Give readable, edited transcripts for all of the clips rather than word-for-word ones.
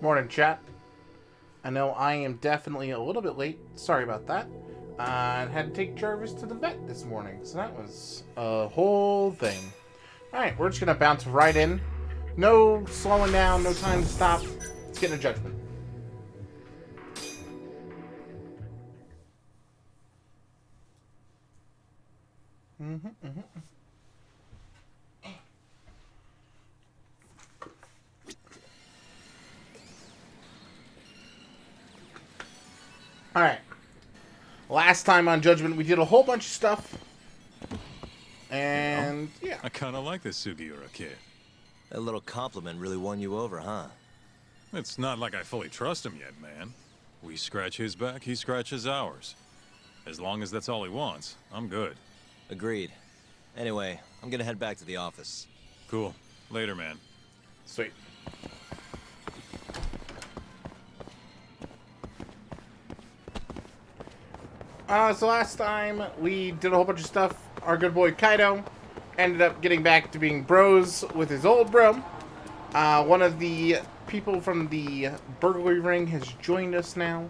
Morning, chat. I know I am definitely a little bit late. Sorry about that. I had to take Jarvis to the vet this morning, so that was a whole thing. Alright, we're just going to bounce right in. No slowing down, no time to stop. Let's get into Judgment. Alright. Last time on Judgment, we did a whole bunch of stuff. And, yeah. I kind of like this Sugiura kid. That little compliment really won you over, huh? It's not like I fully trust him yet, man. We scratch his back, he scratches ours. As long as that's all he wants, I'm good. Agreed. Anyway, I'm gonna head back to the office. Cool. Later, man. Sweet. So last time we did a whole bunch of stuff. Our good boy Kaido ended up getting back to being bros with his old bro. One of the people from the burglary ring has joined us now,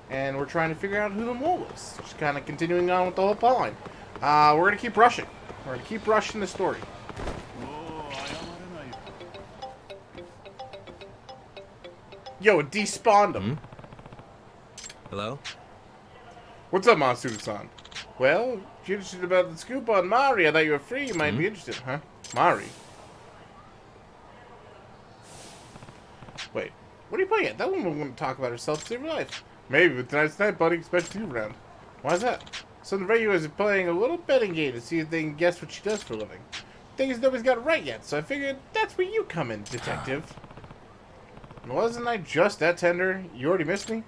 and we're trying to figure out who the mole is. Just kind of continuing on with the whole plotline. We're gonna keep rushing. We're gonna keep rushing the story. Yo, it despawned him. Hello? What's up, Masuda-san? Well, if you're interested about the scoop on Mari, I thought you were free. You might be interested, huh? Mari. Wait, what are you playing at? That woman wouldn't talk about herself to save her life. Maybe, but tonight's night, buddy, especially you around. Why is that? Some of the regulars are playing a little betting game to see if they can guess what she does for a living. Thing is, nobody's got it right yet, so I figured that's where you come in, detective. Wasn't I just that tender? You already missed me?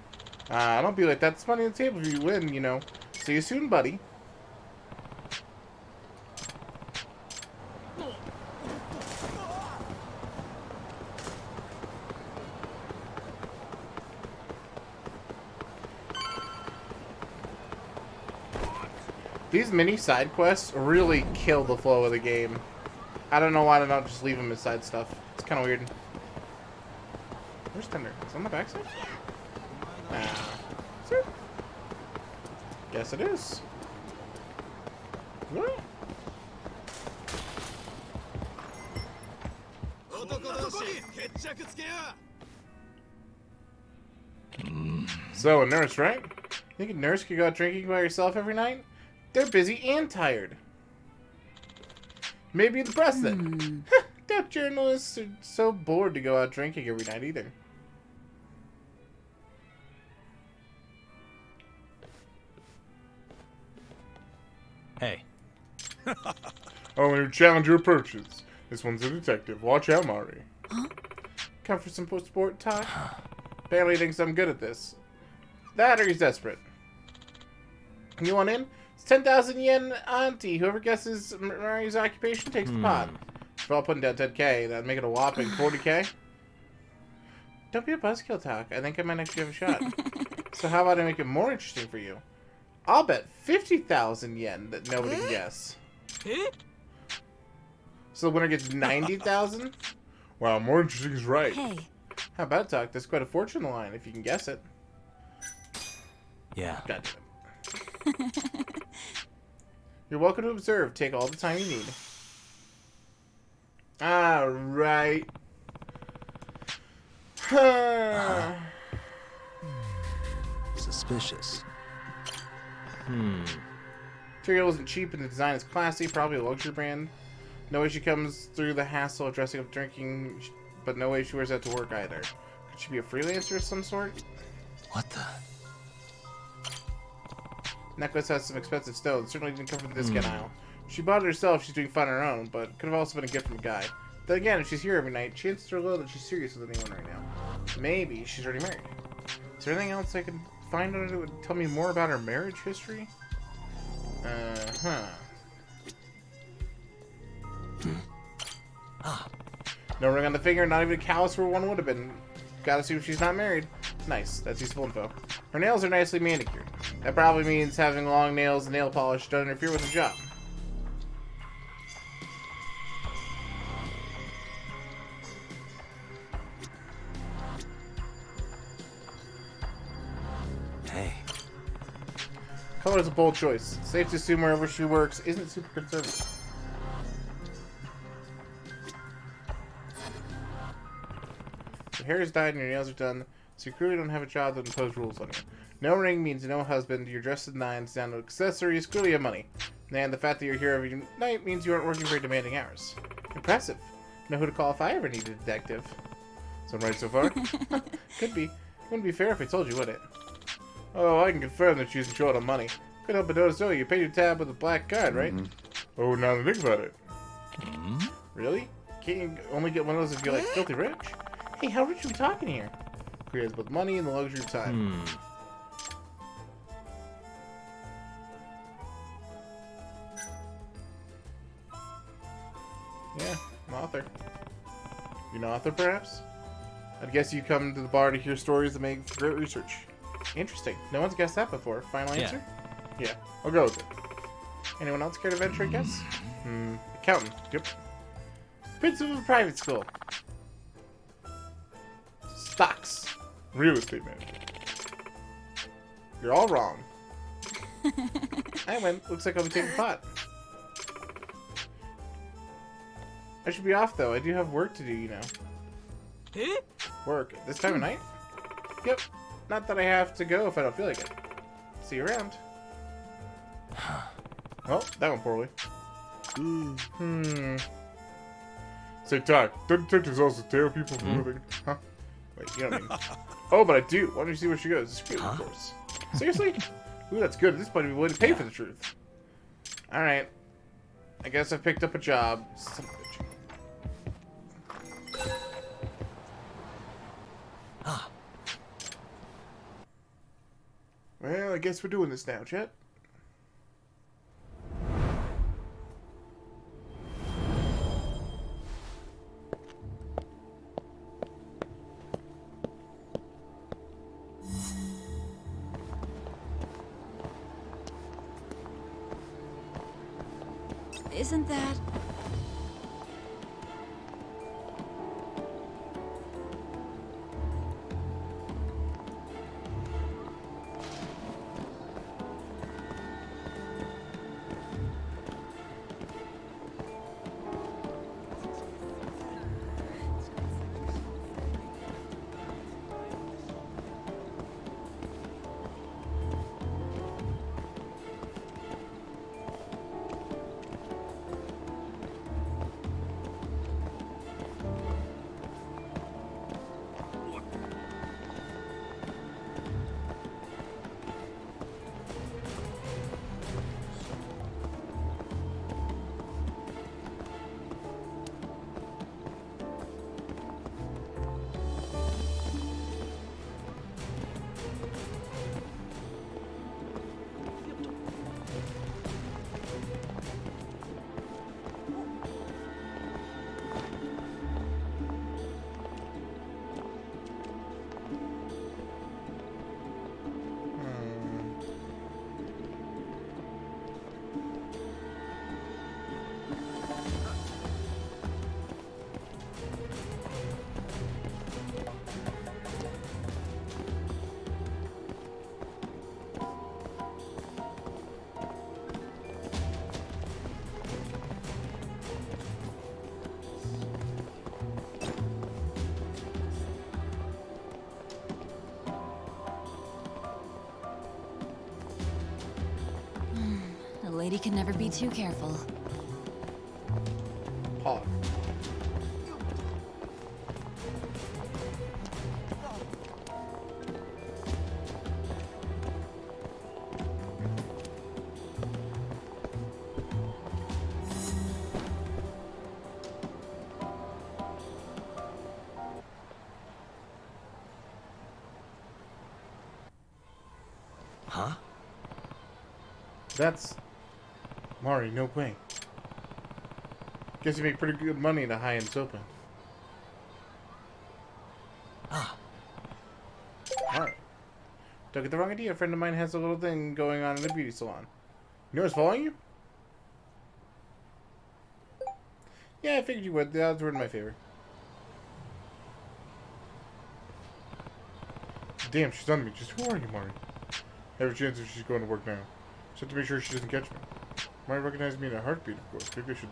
Don't be like that. It's money on the table if you win, you know. See you soon, buddy. These mini side quests really kill the flow of the game. I don't know why they don't just leave them as side stuff. It's kind of weird. Where's Tender? Is it on the backside? Nah. Is it? Guess it is. What? So, a nurse, right? Think a nurse could go out drinking by herself every night? They're busy and tired. Maybe the press then. Doubt journalists are so bored to go out drinking every night either. Hey. Oh, when your challenger approaches. This one's a detective. Watch out, Mari. Huh? Come for some post-sport talk? Bailey thinks I'm good at this. That or he's desperate. You want in? It's 10,000 yen auntie. Whoever guesses Mari's occupation takes the pot. If we're all putting down 10k, that'd make it a whopping 40k. Don't be a buzzkill, Talk. I think I might actually have a shot. So how about I make it more interesting for you? I'll bet 50,000 yen that nobody can guess. So the winner gets 90,000? Wow, more interesting is right. Hey. How about Talk? There's quite a fortune in the line if you can guess it. Yeah. God damn it. You're welcome to observe. Take all the time you need. Alright. Suspicious. Material isn't cheap and the design is classy. Probably a luxury brand. No way she comes through the hassle of dressing up drinking, but no way she wears that to work either. Could she be a freelancer of some sort? What the? Necklace has some expensive stones. Certainly didn't come from the discount aisle. She bought it herself. She's doing fine on her own, but could have also been a gift from a guy. Then again, if she's here every night, chances are low that she's serious with anyone right now. Maybe she's already married. Is there anything else I can find out that would tell me more about her marriage history? No ring on the finger, not even a callus where one would have been. Gotta see if she's not married. Nice, that's useful info. Her nails are nicely manicured. That probably means having long nails and nail polish don't interfere with the job. Color is a bold choice. Safe to assume wherever she works isn't super conservative. Your hair is dyed and your nails are done, so you clearly don't have a job that imposes rules on you. No ring means no husband. You're dressed to the nines, down to accessories. Clearly you have money. And the fact that you're here every night means you aren't working very demanding hours. Impressive. Know who to call if I ever need a detective. So I'm right so far? Could be. Wouldn't be fair if I told you, would it? Oh, I can confirm that she's short on money. Couldn't help but notice, you paid your tab with a black card, right? Oh, now that I think about it. Really? Can't you only get one of those if you're, like, filthy rich? Hey, how rich are we talking here? Creates both money and the luxury of time. Yeah, I'm an author. You're an author, perhaps? I'd guess you come to the bar to hear stories that make for great research. Interesting. No one's guessed that before. Final answer? Yeah, I'll go with it. Anyone else care to venture a guess? Accountant. Yep. Principal of a private school. Stocks. Real estate manager. You're all wrong. I win. Looks like I'll be taking pot. I should be off, though. I do have work to do, you know. Work? This time of night? Yep. Not that I have to go if I don't feel like it. See you around. Well, that went poorly. Say, Todd, don't detectives also tail people for moving? Huh? Wait, you don't mean... Oh, but I do. Why don't you see where she goes? It's cute, of course. Seriously? Ooh, that's good. At this point, I'd be willing to pay for the truth. Alright. I guess I've picked up a job. Son of a bitch. Well, I guess we're doing this now, Chet. Isn't that... A lady can never be too careful. Hog. Huh? That's... Mari, no way. Guess you make pretty good money in a high-end sopa. Alright. Don't get the wrong idea. A friend of mine has a little thing going on in a beauty salon. You know what's following you? Yeah, I figured you would. The odds were in my favor. Damn, she's on me. Just who are you, Mari? Every chance if she's going to work now. Just have to make sure she doesn't catch me. Might recognize me in a heartbeat, of course. Maybe I should...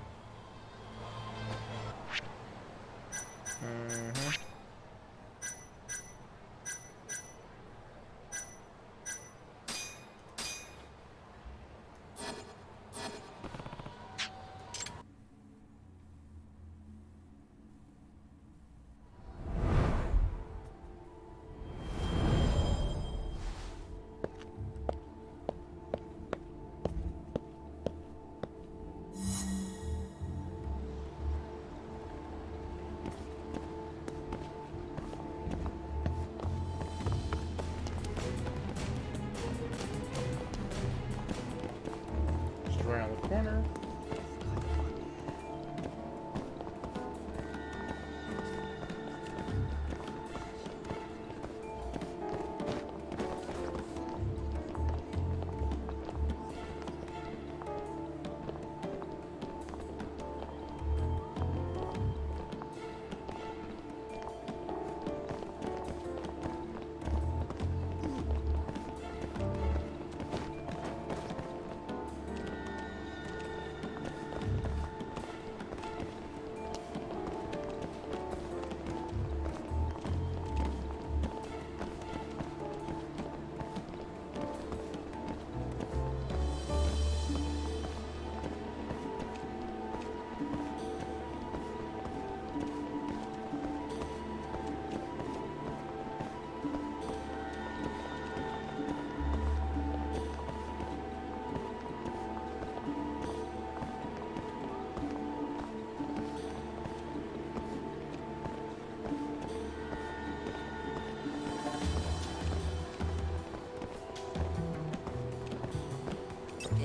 around the corner.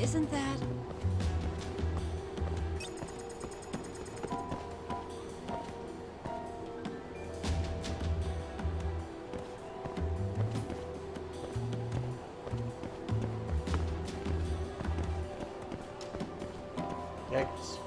Isn't that... Yikes.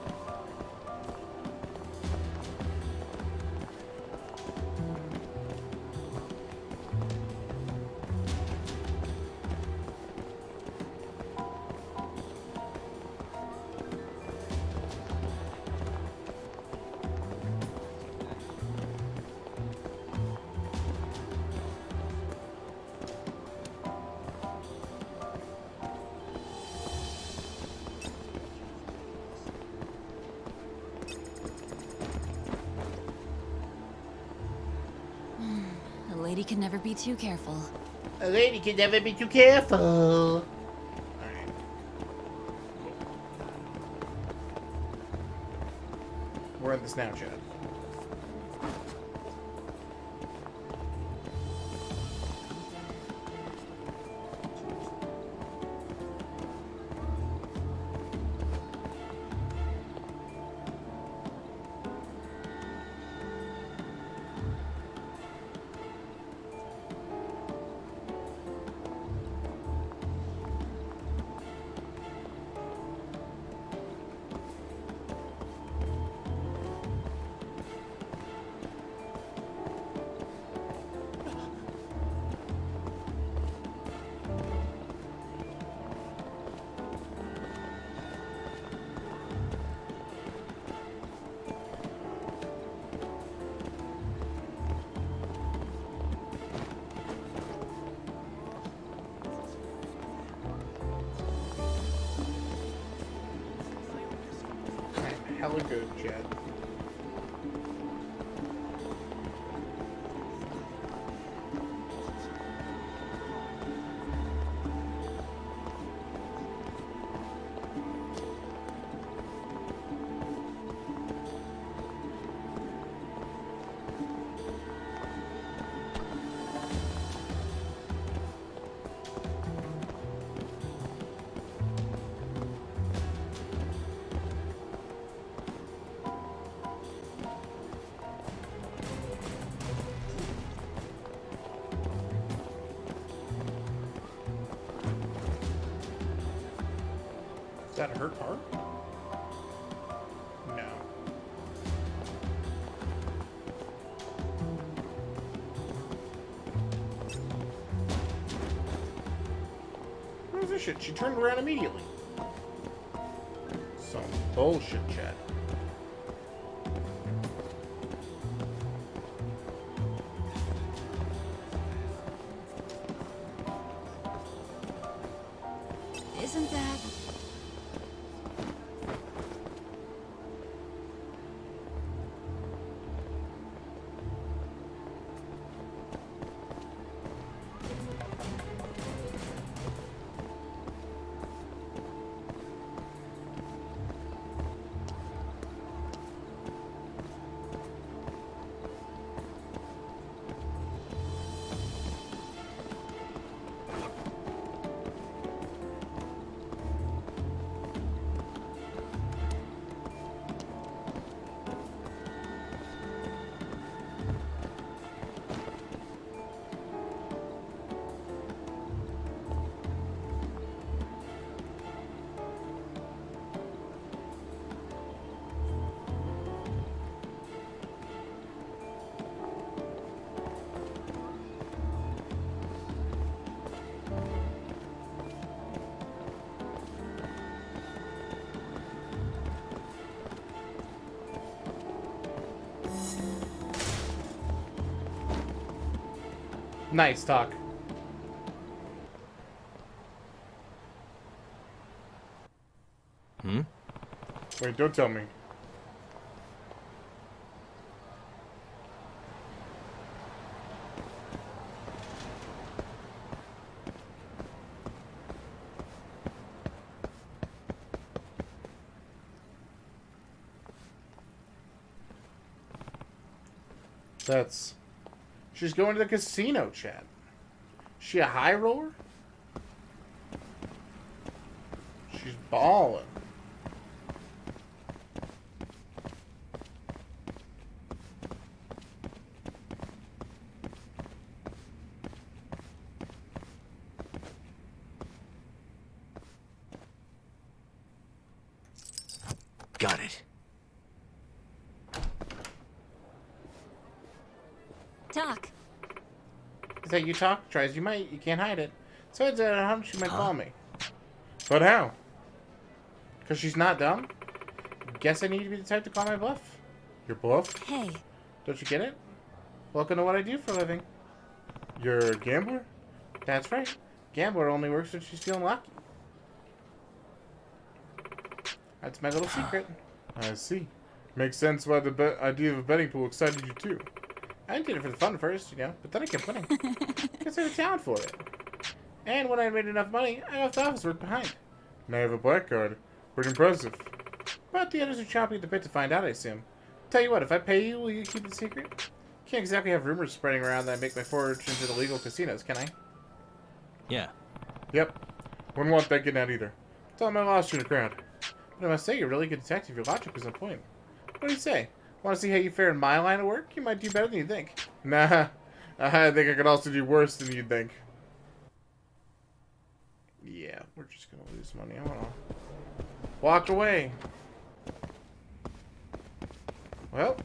A lady can never be too careful. A lady can never be too careful. Alright. We're in this now, Chad. Hella good, Chad. Is that her car? No. Where's this shit? She turned around immediately. Some bullshit, chat. Isn't that... Nice talk. Hmm? Wait, don't tell me. That's... She's going to the casino, chat. She a high roller? She's balling. Got it. Talk. Is that you talk? Try as you might, you can't hide it. So it's a hunch you might call me. But how? Because she's not dumb? Guess I need to be the type to call my bluff. Your bluff? Hey. Don't you get it? Welcome to what I do for a living. You're a gambler? That's right. Gambler only works when she's feeling lucky. That's my little secret. I see. Makes sense why the idea of a betting pool excited you too. I did it for the fun first, you know, but then I kept winning. Guess I have a talent for it. And when I made enough money, I left the office work behind. Now I have a black card. Pretty impressive. But the others are chomping at the bit to find out, I assume. Tell you what, if I pay you, will you keep it secret? Can't exactly have rumors spreading around that I make my fortunes at illegal casinos, can I? Yeah. Yep. Wouldn't want that getting out either. Tell him I lost you in the crowd. But I must say, you're a really good detective. Your logic was on point. What do you say? Want to see how you fare in my line of work? You might do better than you think. Nah. I think I could also do worse than you'd think. Yeah, we're just gonna lose money. I wanna walk away. Well,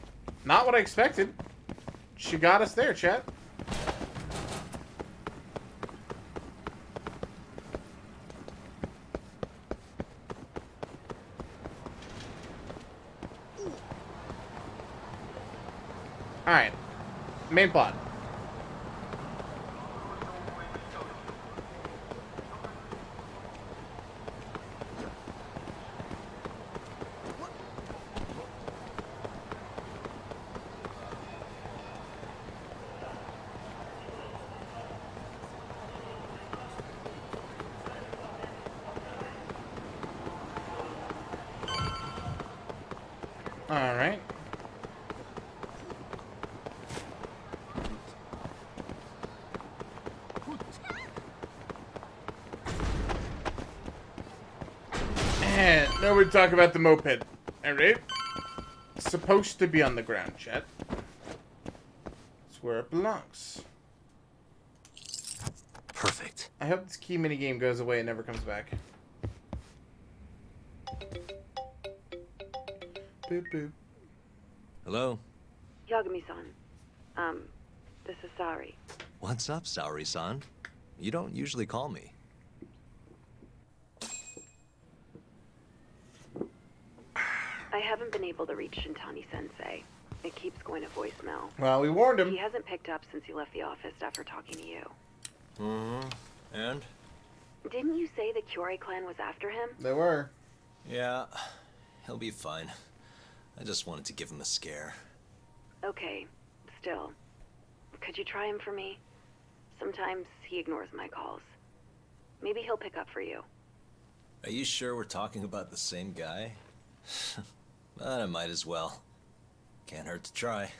not what I expected. She got us there, chat. Alright. Main plot. Alright. And nobody talk about the moped. Alright? It's supposed to be on the ground, chat. It's where it belongs. Perfect. I hope this key minigame goes away and never comes back. Boop boop. Hello? Yagami-san. This is Sari. What's up, Saori-san? You don't usually call me. haven't been able to reach Shintani-sensei. It keeps going to voicemail. Well, we warned him. He hasn't picked up since he left the office after talking to you. Mm-hmm. And? Didn't you say the Kyorei clan was after him? They were. Yeah, he'll be fine. I just wanted to give him a scare. Okay, still. Could you try him for me? Sometimes he ignores my calls. Maybe he'll pick up for you. Are you sure we're talking about the same guy? But I might as well. Can't hurt to try.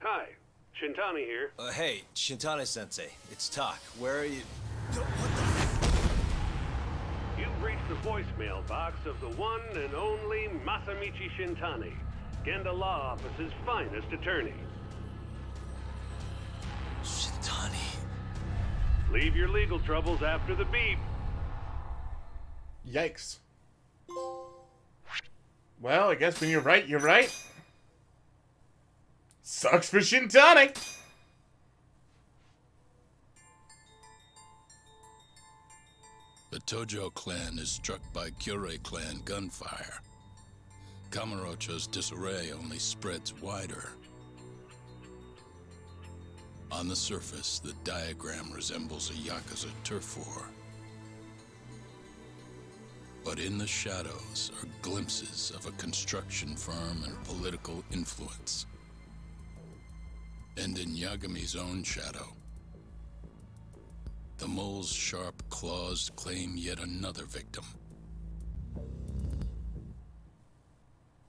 Hi, Shintani here. Hey, Shintani-sensei, it's Tak. Where are you? You've reached the voicemail box of the one and only Masamichi Shintani, Genda Law Office's finest attorney. Shintani. Leave your legal troubles after the beep. Yikes. Well, I guess when you're right, you're right. Sucks for Shintani. The Tojo clan is struck by Kyorei clan gunfire. Kamurocho's disarray only spreads wider. On the surface, the diagram resembles a Yakuza turf war. But in the shadows are glimpses of a construction firm and political influence. And in Yagami's own shadow, the mole's sharp claws claim yet another victim.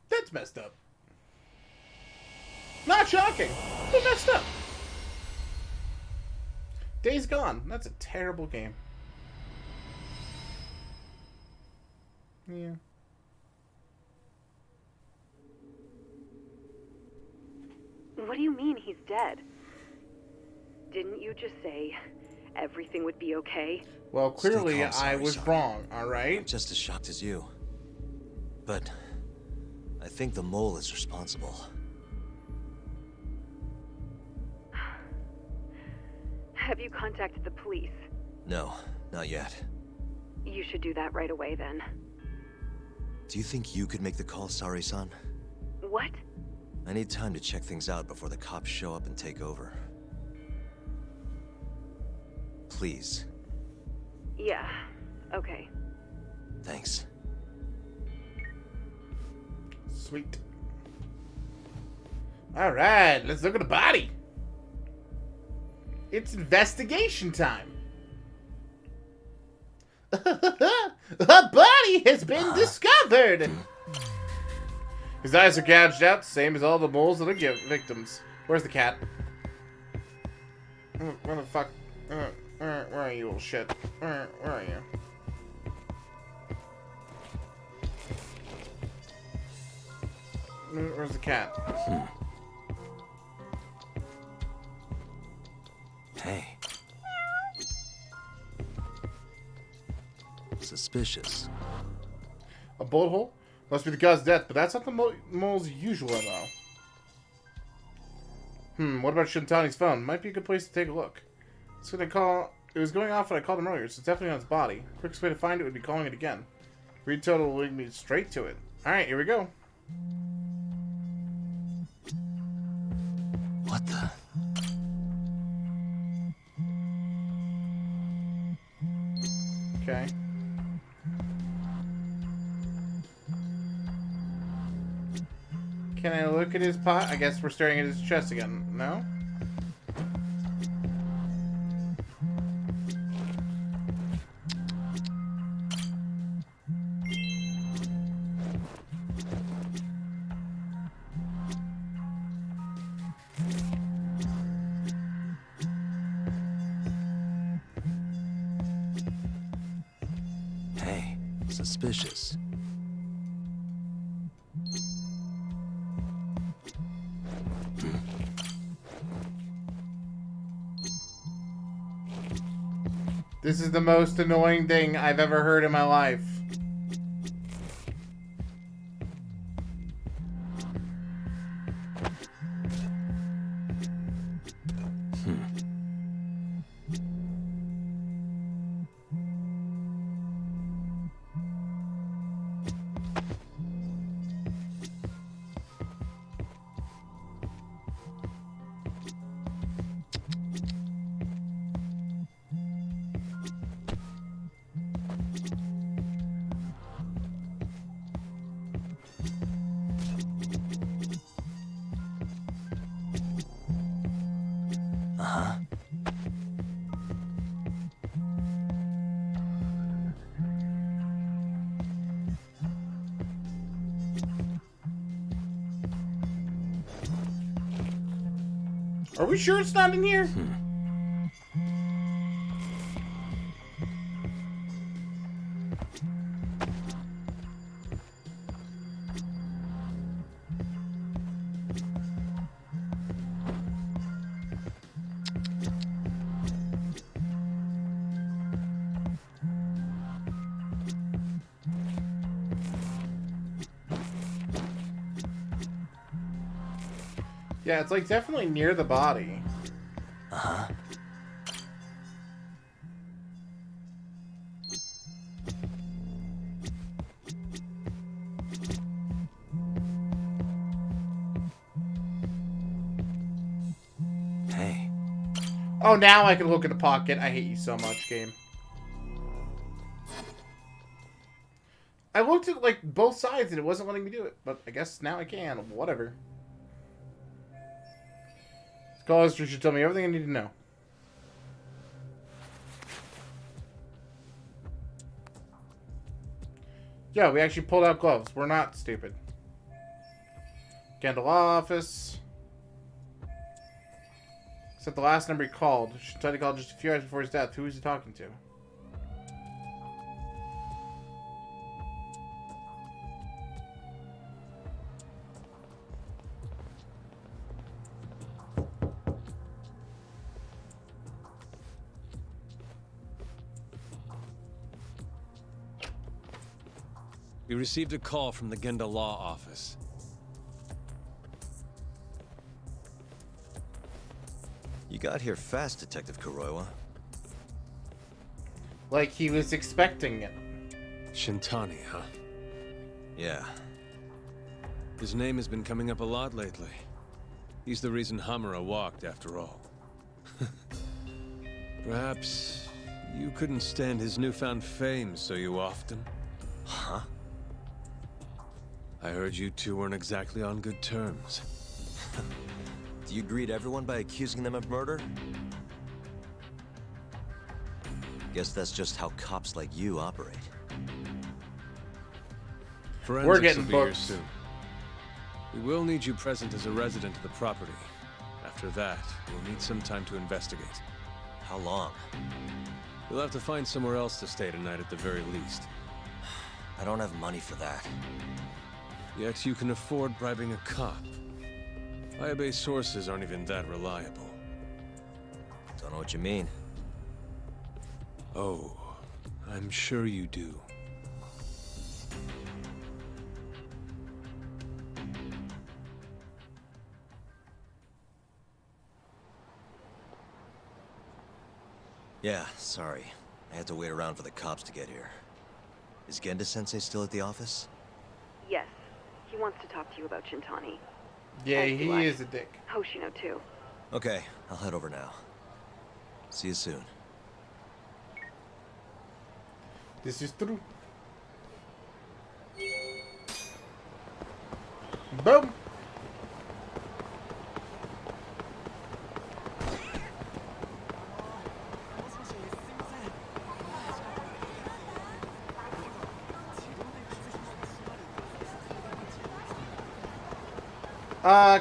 That's messed up. Not shocking, but messed up. Days Gone. That's a terrible game. Yeah. What do you mean he's dead? Didn't you just say everything would be okay? Well, clearly Stay calm, I was sorry. wrong, I'm alright? just as shocked as you. But I think the mole is responsible. Have you contacted the police? No, not yet. You should do that right away then. Do you think you could make the call, Sari-san? What? I need time to check things out before the cops show up and take over. Please. Yeah, okay. Thanks. Sweet. Alright, let's look at the body. It's investigation time. A body has been discovered. His eyes are gouged out, same as all the moles that are victims. Where's the cat? Where the fuck? Where are you, little shit? Where are you? Where's the cat? Hey. Suspicious. A bullet hole? Must be the guy's death, but that's not the mole's usual MO. What about Shintani's phone? Might be a good place to take a look. So it was going off when I called him earlier, so it's definitely on his body. Quickest way to find it would be calling it again. Read total will lead me straight to it. Alright, here we go. What the? Okay. Can I look at his pot? I guess we're staring at his chest again. No? suspicious. This is the most annoying thing I've ever heard in my life. Are we sure it's not in here? Yeah, it's like definitely near the body. Uh-huh. Hey. Oh, now I can look in the pocket. I hate you so much, game. I looked at, like, both sides and it wasn't letting me do it. But I guess now I can. Whatever. Call history should tell me everything I need to know. Yeah, we actually pulled out gloves. We're not stupid. Scandal office. Except the last number he called. Shintani called just a few hours before his death. Who was he talking to? We received a call from the Genda Law Office. You got here fast, Detective Kuroiwa. Like he was expecting it. Shintani, huh? Yeah. His name has been coming up a lot lately. He's the reason Hamura walked, after all. Perhaps you couldn't stand his newfound fame so you often? Huh? I heard you two weren't exactly on good terms. Do you greet everyone by accusing them of murder? Guess that's just how cops like you operate. Forensics getting will be here booked. soon. We will need you present as a resident of the property. After that, we'll need some time to investigate. How long? You'll have to find somewhere else to stay tonight at the very least. I don't have money for that. Yet you can afford bribing a cop. Fire-based sources aren't even that reliable. Don't know what you mean. Oh, I'm sure you do. Yeah, sorry. I had to wait around for the cops to get here. Is Genda-sensei still at the office? Yes. He wants to talk to you about Shintani. Yeah, As do he I. is a dick. Hoshino, too. Okay, I'll head over now. See you soon. This is true. Boom.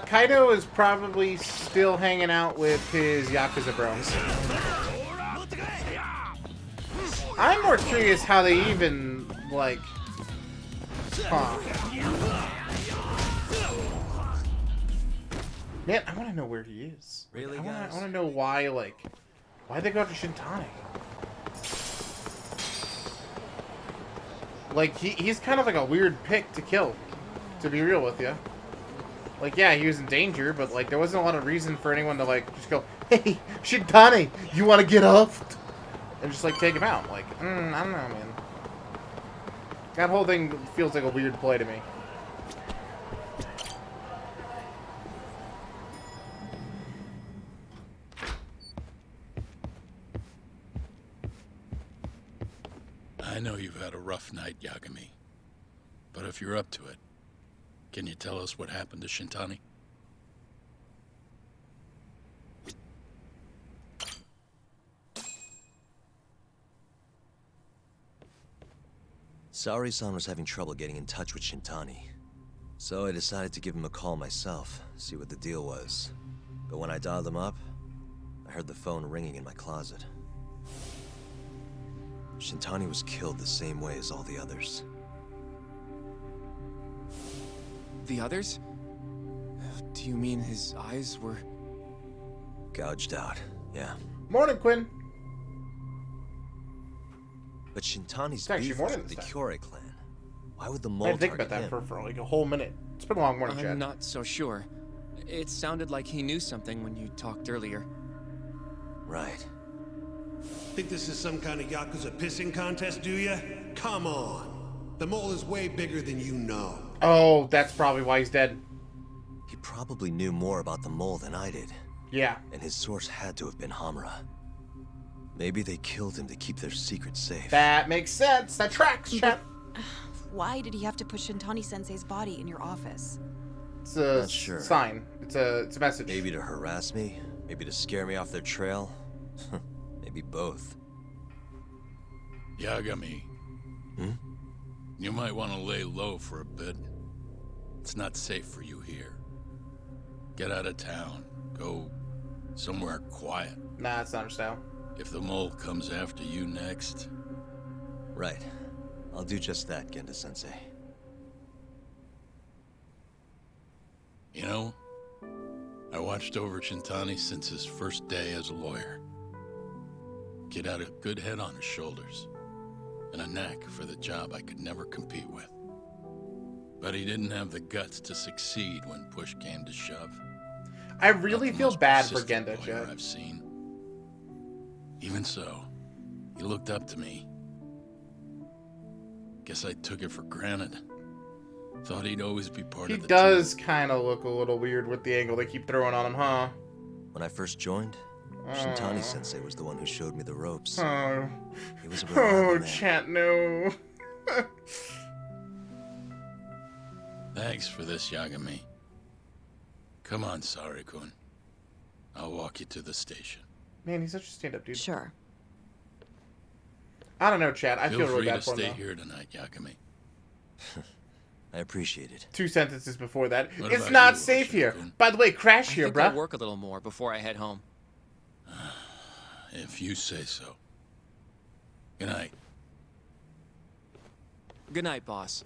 Kaido is probably still hanging out with his Yakuza bros. I'm more curious how they even Like, huh. Man, I want to know where he is. Really, I guys? want to know why, like, why'd they go to Shintani? Like, he's kind of like a weird pick to kill, to be real with you. Like, yeah, he was in danger, but, like, there wasn't a lot of reason for anyone to, like, just go, hey, Shintani, you want to get up? And just, like, take him out. Like, I don't know, man. That whole thing feels like a weird play to me. I know you've had a rough night, Yagami. But if you're up to it, can you tell us what happened to Shintani? Saori-san was having trouble getting in touch with Shintani. So I decided to give him a call myself, see what the deal was. But when I dialed him up, I heard the phone ringing in my closet. Shintani was killed the same way as all the others. The others? Do you mean his eyes were... Gouged out, yeah. Morning, Quinn. But Shintani's It's actually beef was morning with the this time. Kyorei clan. Why would the I mole had to think about target that him? for like a whole minute. It's been a long morning, I'm Chad. not so sure. It sounded like he knew something when you talked earlier. Right. Think this is some kind of Yakuza pissing contest, do ya? Come on. The mole is way bigger than you know. Oh, that's probably why he's dead. He probably knew more about the mole than I did. Yeah. And his source had to have been Hamura. Maybe they killed him to keep their secret safe. That makes sense. That tracks, Chad. Why did he have to put Shintani-sensei's body in your office? It's a Not sure. sign. It's a message. Maybe to harass me? Maybe to scare me off their trail? Maybe both. Yagami. Hmm? You might want to lay low for a bit. It's not safe for you here. Get out of town. Go somewhere quiet. Nah, that's not our style. If the mole comes after you next... Right. I'll do just that, Genda-sensei. You know, I watched over Shintani since his first day as a lawyer. Kid had a good head on his shoulders, and a knack for the job I could never compete with. But he didn't have the guts to succeed when push came to shove. I really Not the feel most bad for persistent Genda, lawyer Chad. I've seen. Even so, he looked up to me. Guess I took it for granted. Thought he'd always be part He of the does team. kind of look a little weird with the angle they keep throwing on him, huh? When I first joined, Shintani-sensei was the one who showed me the ropes. Oh, He was a reliable oh, man. chat, no. Thanks for this, Yagami. Come on, Sari-kun. I'll walk you to the station. Man, he's such a stand-up dude. Sure. I don't know, Chad. I feel Feel really free to bad for him, stay though. here tonight, Yagami. I appreciate it. 2 sentences before that. What It's about not you, safe here. Oshikun? By the way, crash I here, think bruh. I'll work a little more before I head home. If you say so. Good night. Good night, boss.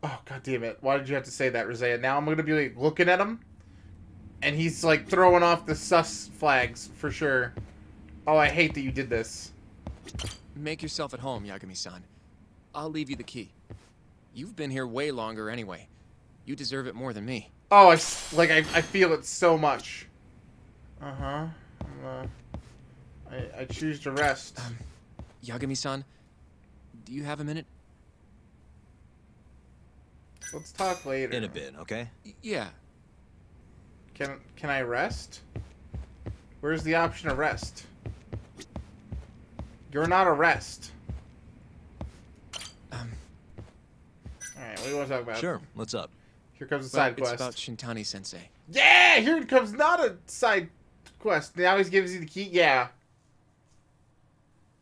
Oh, god damn it. Why did you have to say that, Rosea? Now I'm going to be like, looking at him, and he's like throwing off the sus flags for sure. Oh, I hate that you did this. Make yourself at home, Yagami-san. I'll leave you the key. You've been here way longer anyway. You deserve it more than me. Oh, I feel it so much. Uh-huh. I choose to rest. Yagami-san, do you have a minute? Let's talk later. In a bit, okay? Yeah. Can I rest? Where's the option of rest? You're not a rest. Alright, what do you want to talk about? Sure, what's up? Here comes the Well, side quest. it's about Shintani-sensei. Yeah! Here it comes not a side quest. Now he gives you the key. Yeah.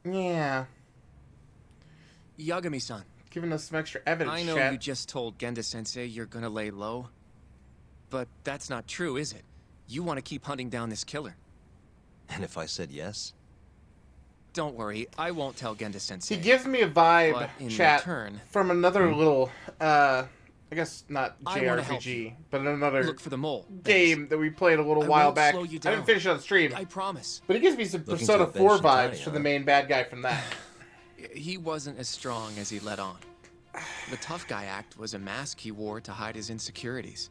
Yeah. Yagami-san, Giving us some extra evidence, I know chat. you just told Genda-sensei you're gonna lay low. But that's not true, is it? You want to keep hunting down this killer. And if I said yes? Don't worry, I won't tell Genda-sensei. He gives me a vibe, But in chat, return, from another little, I guess not I wanna help JRPG, but another look for the mole. game that we played a little I while won't back. slow you I down. didn't finish it on stream. I promise. But he gives me some Looking Persona to 4 avenge vibes Shintani, for the huh? main bad guy from that. He wasn't as strong as he let on. The tough guy act was a mask he wore to hide his insecurities.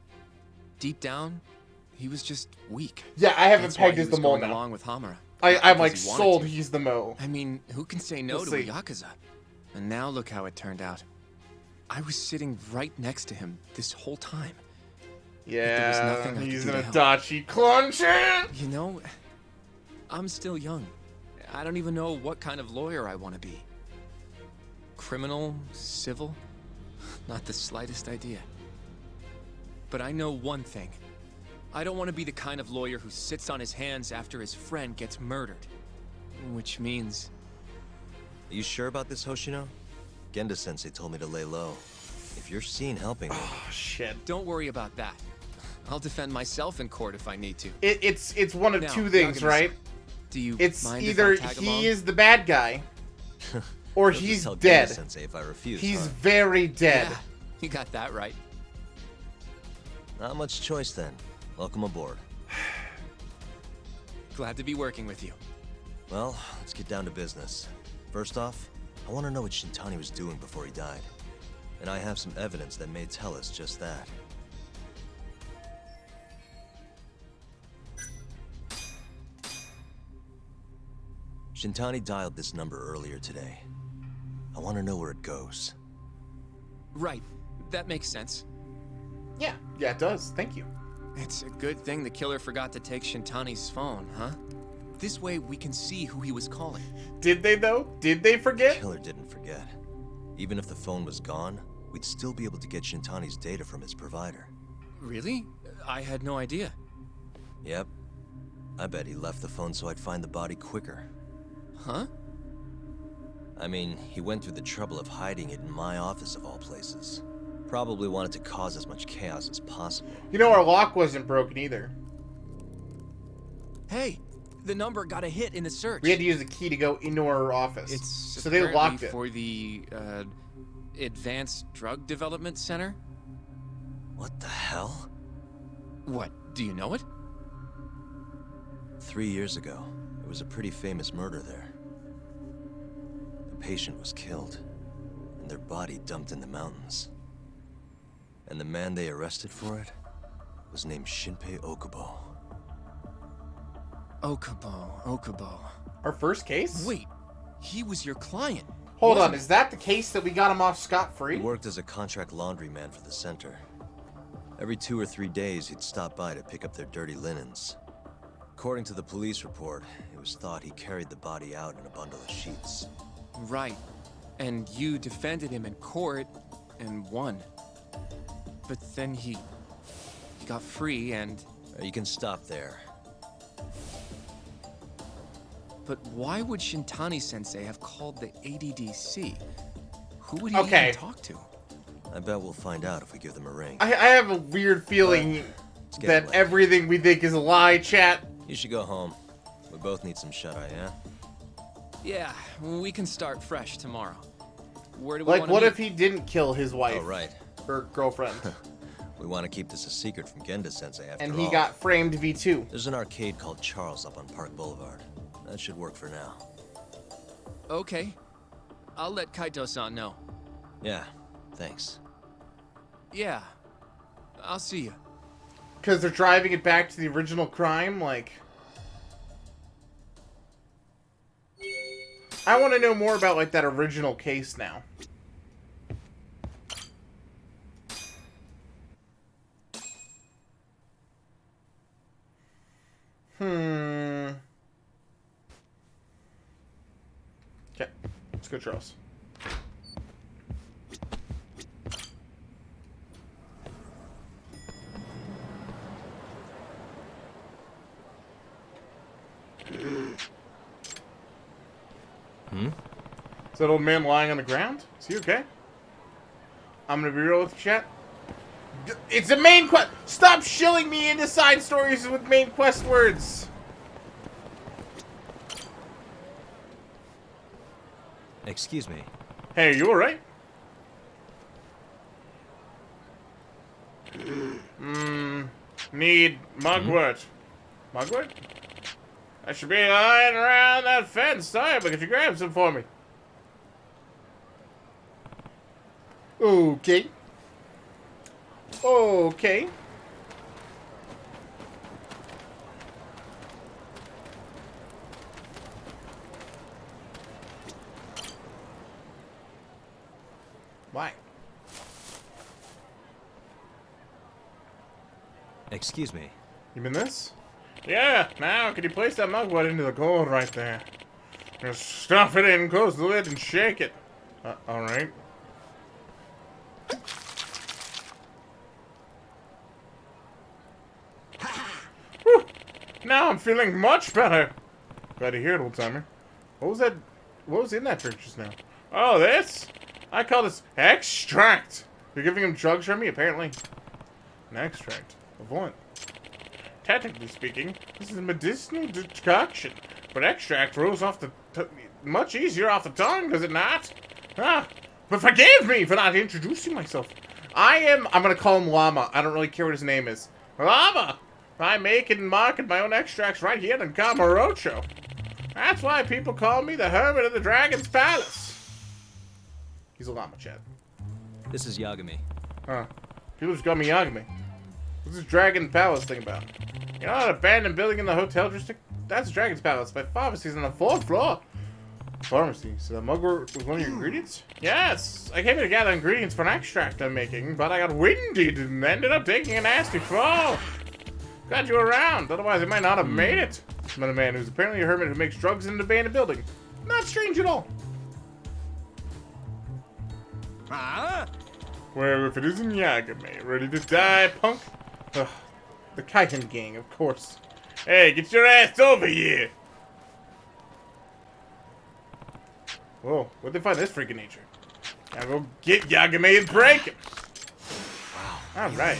Deep down, he was just weak. Yeah, I haven't That's why pegged he as was the mole going now. along with Hamura. I'm Not like because he wanted sold to. he's the mo. I mean, who can say no We'll to see. a Yakuza? And now look how it turned out. I was sitting right next to him this whole time. there was Yeah, nothing I could he's do in a to help. Dachi clunch it! You know, I'm still young. I don't even know what kind of lawyer I want to be. Criminal? Civil? Not the slightest idea. But I know one thing. I don't want to be the kind of lawyer who sits on his hands after his friend gets murdered. Which means... Are you sure about this, Hoshino? Genda-sensei told me to lay low. If you're seen helping me... Oh, shit. Don't worry about that. I'll defend myself in court if I need to. It's one of Now, two things, Yagami-san, right? Do you It's mind either if I tag along? he is the bad guy, or You'll just he's tell dead. Genda-sensei if I refuse, He's huh? very dead. Yeah, you got that right. Not much choice then. Welcome aboard. Glad to be working with you. Well, let's get down to business. First off, I want to know what Shintani was doing before he died. And I have some evidence that may tell us just that. Shintani dialed this number earlier today. I want to know where it goes. Right, that makes sense. Yeah, it does. Thank you. It's a good thing the killer forgot to take Shintani's phone, huh? This way we can see who he was calling. Did they, though? Did they The forget? killer didn't forget. Even if the phone was gone, we'd still be able to get Shintani's data from his provider. Really? I had no idea. Yep. I bet he left the phone so I'd find the body quicker. Huh? I mean, he went through the trouble of hiding it in my office of all places. Probably wanted to cause as much chaos as possible. You know, our lock wasn't broken either. Hey, the number got a hit in the search. We had to use a key to go into our office. It's so they apparently locked it. for the Advanced Drug Development Center. What the hell? What? Do you know it? 3 years ago, there was a pretty famous murder there. The patient was killed, and their body dumped in the mountains. And the man they arrested for it was named Shinpei Okubo. Okubo. Our first case? Wait, he was your client. Hold on, wasn't is that the case that we got him off scot-free? He worked as a contract laundryman for the center. Every 2 or 3 days, he'd stop by to pick up their dirty linens. According to the police report, it was thought he carried the body out in a bundle of sheets. Right. And you defended him in court and won. But then he got free and... You can stop there. But why would Shintani-sensei have called the ADDC? Who would he Okay. even talk to? I bet we'll find out if we give them a ring. I have a weird feeling It's getting that late. everything we think is a lie, chat. You should go home. We both need some shut-eye, yeah? Yeah, we can start fresh tomorrow. Where do we Like, want to what meet? if he didn't kill his wife Oh, right. or girlfriend, We want to keep this a secret from Genda-sensei after and all. he got framed V2? There's an arcade called Charles up on Park Boulevard. That should work for now. Okay. I'll let Kaito-san know. Yeah, thanks. Yeah. I'll see you. Because they're driving it back to the original crime, like... I want to know more about, like, that original case now. Okay, let's go, Charles. Is that old man lying on the ground? Is he okay? I'm gonna be real with you, chat. It's a main quest. Stop shilling me into side stories with main quest words. Excuse me. Hey, you alright? Need mugwort. Mugwort? I should be lying around that fence. Sorry, but could you grab some for me? Okay. Okay. Why? Excuse me. You mean this? Yeah, now could you place that mugwort into the gold right there? Just stuff it in, close the lid, and shake it. Alright. Whew. Now I'm feeling much better. Glad to hear it, old timer. What was that? What was in that drink just now? Oh, this? I call this extract. You're giving him drugs from me, apparently. An extract of what? Technically speaking, this is a medicinal decoction, but extract rolls off the much easier off the tongue, does it not? Ah, but forgive me for not introducing myself. I'm gonna call him Llama. I don't really care what his name is. Llama! I make and market my own extracts right here in Kamurocho. That's why people call me the Hermit of the Dragon's Palace. He's a llama, Chad. This is Yagami. Huh. People just call me Yagami. What's this Dragon Palace thing about? You know, an abandoned building in the hotel district? That's Dragon's Palace. My pharmacy's on the 4th floor. Pharmacy? So the mugwort was one of your ingredients? Yes! I came here to gather ingredients for an extract I'm making, but I got winded and ended up taking a nasty fall. Glad you were around, otherwise I might not have made it. I met a man who's apparently a hermit who makes drugs in an abandoned building. Not strange at all. Well, if it isn't Yagami, ready to die, punk? Ugh, the Kaisen gang, of course. Hey, get your ass over here! Whoa, where'd they find this freaking nature? Now go get Yagami and break him! Wow. Alright.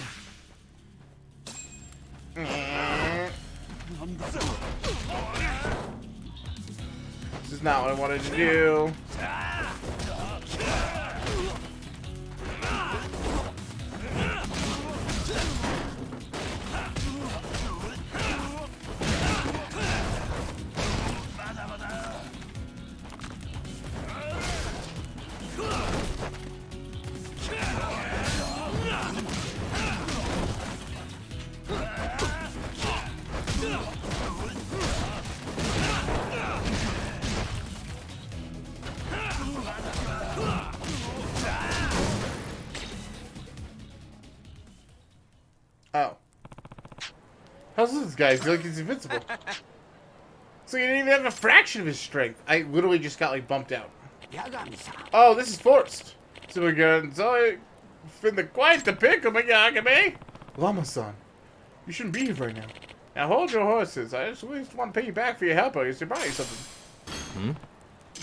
This is not what I wanted to do. Oh. How's this guy? I feel like he's invincible. So he didn't even have a fraction of his strength. I literally just got like bumped out. Oh, this is forced. So we got so finna quite the pickle, my Yagami. Llama-san, you shouldn't be here right now. Now hold your horses. I just want to pay you back for your help. I used to buy you something.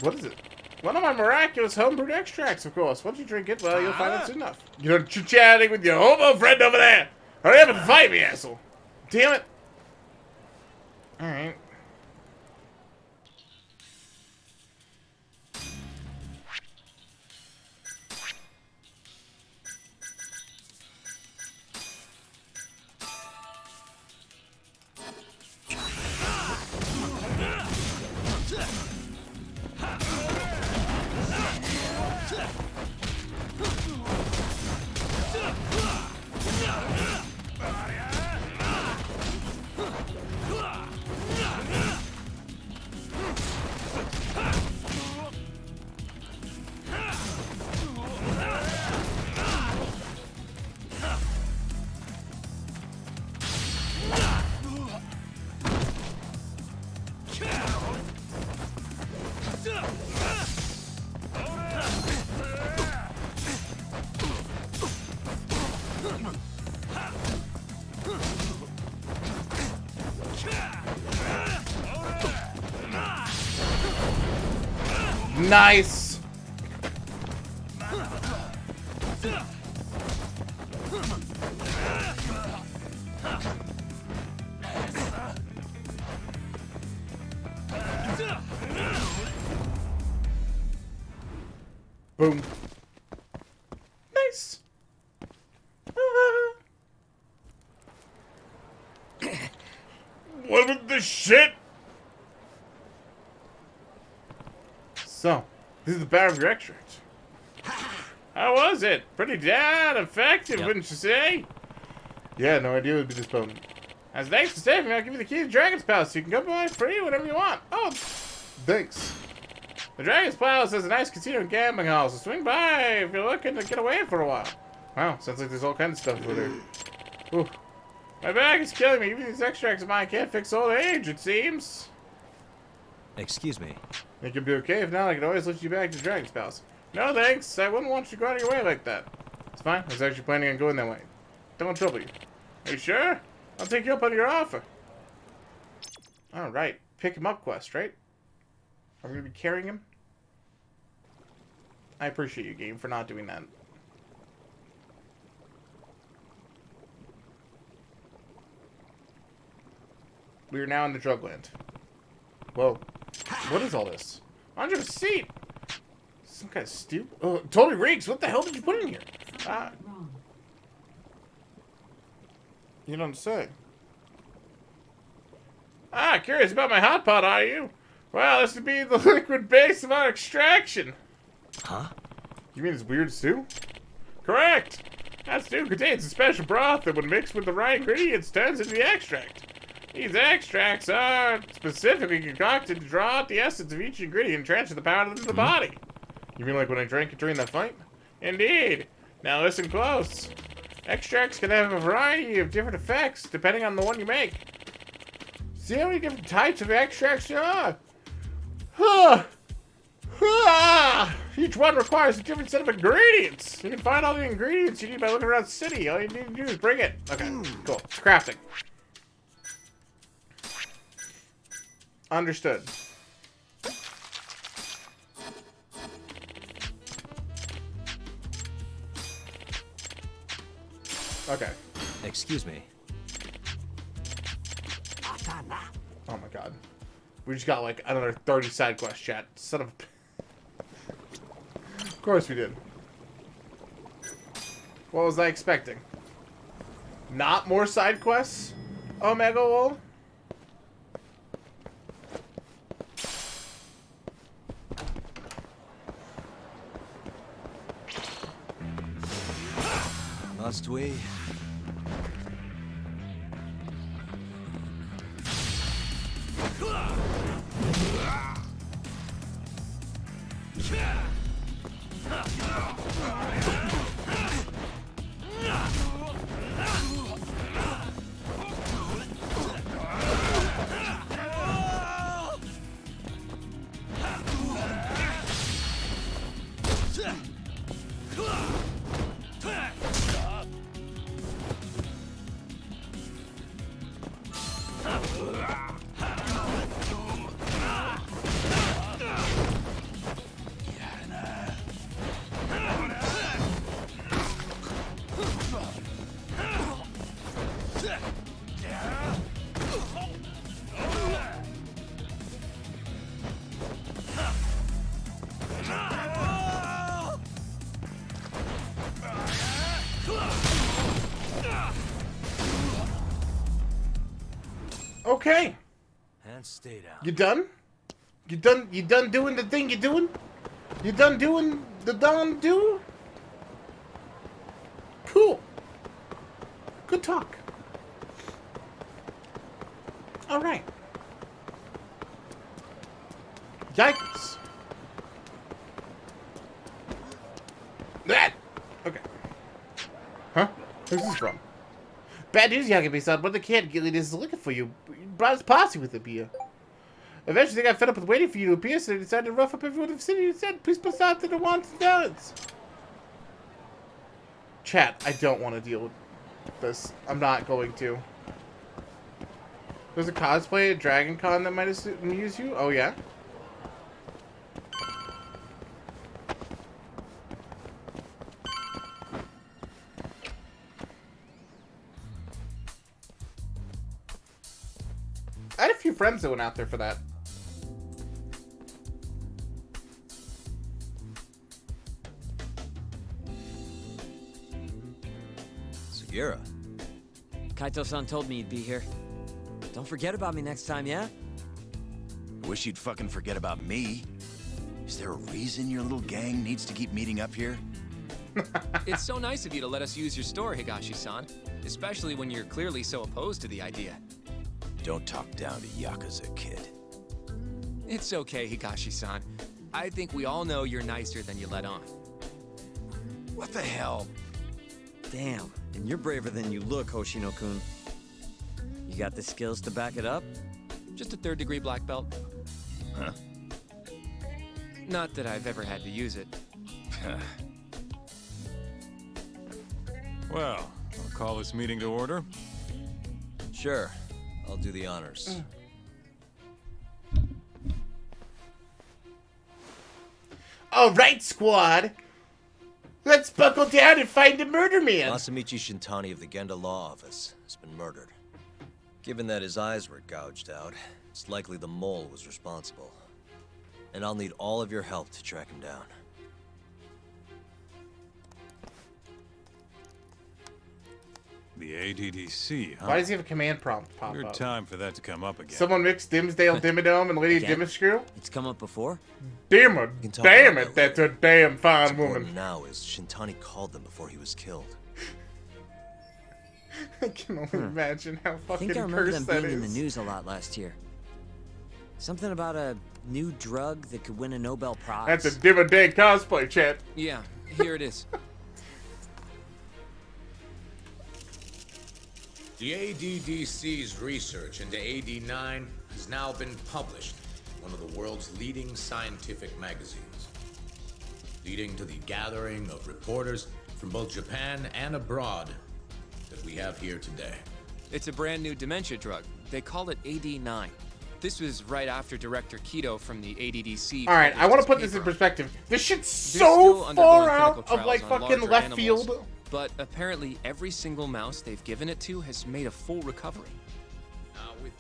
What is it? One of my miraculous homebrewed extracts, of course. Once you drink it, well, you'll find out soon enough. You're chit-chatting with your homo friend over there. Hurry up and fight me, asshole. Damn it. Alright. Nice. Boom. Nice. What was the shit? So, this is the power of your extract. How was it? Pretty damn effective, wouldn't you say? Yeah, no idea it would be this potent. As thanks for saving me, I'll give you the key to Dragon's Palace so you can go by free whenever you want. Oh, thanks. The Dragon's Palace has a nice casino and gambling hall, so swing by if you're looking to get away for a while. Wow, sounds like there's all kinds of stuff over there. Ooh. My back is killing me. Even these extracts of mine can't fix old age, it seems. Excuse me. Think you'll be okay? If not, I can always lift you back to Dragon's Palace. No thanks, I wouldn't want you to go out of your way like that. It's fine, I was actually planning on going that way. Don't want trouble you. Are you sure? I'll take you up on your offer. Alright, pick him up quest, right? Are we gonna be carrying him? I appreciate you, game, for not doing that. We are now in the Drugland. Whoa. What is all this? On your seat! Some kind of stew? Oh, totally reeks! What the hell did you put in here? You don't say. Ah, curious about my hot pot, are you? Well, this would be the liquid base of our extraction. Huh? You mean it's weird stew? Correct! That stew contains a special broth that when mixed with the right ingredients turns into the extract. These extracts are specifically concocted to draw out the essence of each ingredient and transfer the power into the body. You mean like when I drank it during that fight? Indeed. Now listen close. Extracts can have a variety of different effects depending on the one you make. See how many different types of extracts there are? Each one requires a different set of ingredients. You can find all the ingredients you need by looking around the city. All you need to do is bring it. Okay, cool. It's crafting. Understood. Okay. Excuse me. Oh my god. We just got like another 30 side quest, chat. Son of a... Of course we did. What was I expecting? Not more side quests? Omega Wool? Must we? Okay. And stay down. You done? You done doing the thing you're doing? You done doing the done do? Cool. Good talk. Alright. Yikes. That! Okay. Huh? Who's this from? Bad news, Yakuza-san, but the kid is looking for you. He brought his posse with him here. Eventually, they got fed up with waiting for you to appear, so they decided to rough up everyone in the city and said, please put out to the wanted talents. Chat, I don't want to deal with this. I'm not going to. There's a cosplay at Dragon Con that might amuse you? Oh, yeah? I had a few friends that went out there for that. Yura. Kaito-san told me you'd be here. Don't forget about me next time, yeah? I wish you'd fucking forget about me. Is there a reason your little gang needs to keep meeting up here? It's so nice of you to let us use your store, Higashi-san. Especially when you're clearly so opposed to the idea. Don't talk down to Yakuza, kid. It's okay, Higashi-san. I think we all know you're nicer than you let on. What the hell? Damn, and you're braver than you look, Hoshino-kun. You got the skills to back it up? Just a third-degree black belt. Huh? Not that I've ever had to use it. Well, I'll call this meeting to order. Sure, I'll do the honors. All right, squad. Let's buckle down and find the murder man. Masamichi Shintani of the Genda Law Office has been murdered. Given that his eyes were gouged out, it's likely the mole was responsible. And I'll need all of your help to track him down. The ADDC, huh? Why does he have a command prompt pop Weird up? time for that to come up again. Someone mixed Dimsdale Dimmadome and Lady Again? Dimmescrew? It's come up before? Damn can talk damn about it, that that's a damn What's fine important woman. now is Shintani called them before he was killed. I can only imagine how I fucking think I remember them cursed that being in the is. news a lot last year. Something about a new drug that could win a Nobel Prize. That's a Dimma Day cosplay, chat. Yeah, here it is. The ADDC's research into AD9 has now been published in one of the world's leading scientific magazines, leading to the gathering of reporters from both Japan and abroad that we have here today. It's a brand new dementia drug. They call it AD9. This was right after Director Kido from the ADDC. All right, I want to put this in paper. perspective. This shit's They're so still undergoing far clinical out of like trials on fucking larger left animals, field. But apparently every single mouse they've given it to has made a full recovery. Now with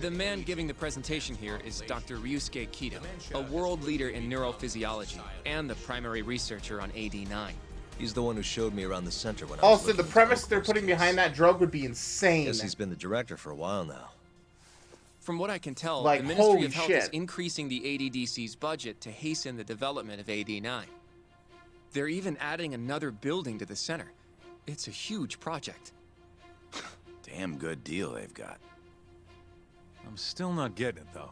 The man giving the presentation here is Dr. Ryusuke Kido, a world leader in neurophysiology and the primary researcher on AD9. He's the one who showed me around the center when I was Also, looking the into premise they're Oko's putting case. behind that drug would be insane. Guess he's been the director for a while now. From what I can tell, Like, the Ministry holy of Health is shit. increasing the ADDC's budget to hasten the development of AD9. They're even adding another building to the center. It's a huge project. Damn good deal they've got. I'm still not getting it, though.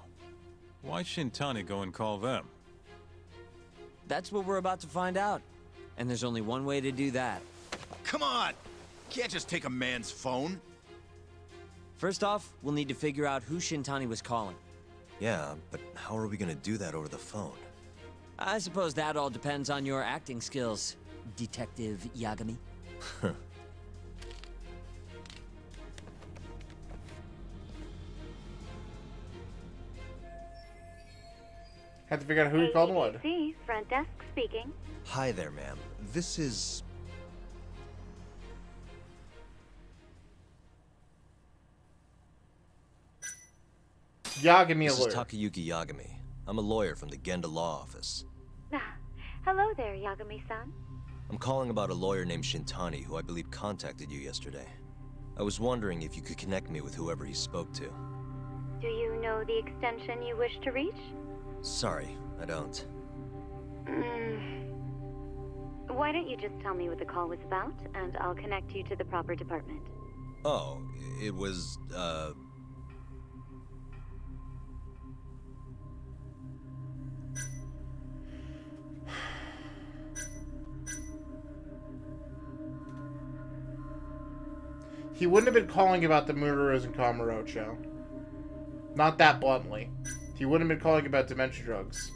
Why Shintani go and call them? That's what we're about to find out. And there's only one way to do that. Come on! Can't just take a man's phone. First off, we'll need to figure out who Shintani was calling. Yeah, but how are we gonna do that over the phone? I suppose that all depends on your acting skills, Detective Yagami. Had to figure out who he called what. ADDC, front desk speaking. Hi there, ma'am. This is... Yagami This is alert. Takayuki Yagami. I'm a lawyer from the Genda Law Office. Ah, hello there, Yagami-san. I'm calling about a lawyer named Shintani who I believe contacted you yesterday. I was wondering if you could connect me with whoever he spoke to. Do you know the extension you wish to reach? Sorry, I don't. Why don't you just tell me what the call was about, and I'll connect you to the proper department. Oh, it was, He wouldn't have been calling about the murderers in Kamurocho. Not that bluntly. He wouldn't have been calling about dementia drugs.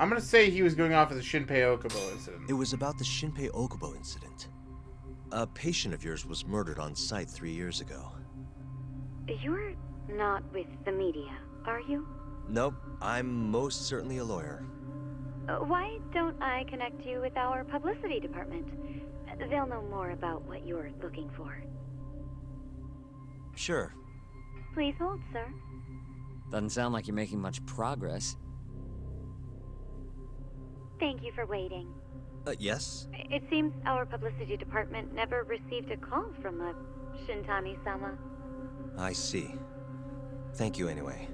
I'm gonna say he was going off of the Shinpei Okubo incident. It was about the Shinpei Okubo incident. A patient of yours was murdered on site 3 years ago. You're not with the media, are you? Nope, I'm most certainly a lawyer. Why don't I connect you with our publicity department? They'll know more about what you're looking for. Sure. Please hold, sir. Doesn't sound like you're making much progress. Thank you for waiting. Yes? It seems our publicity department never received a call from a Shintani-sama. I see. Thank you anyway.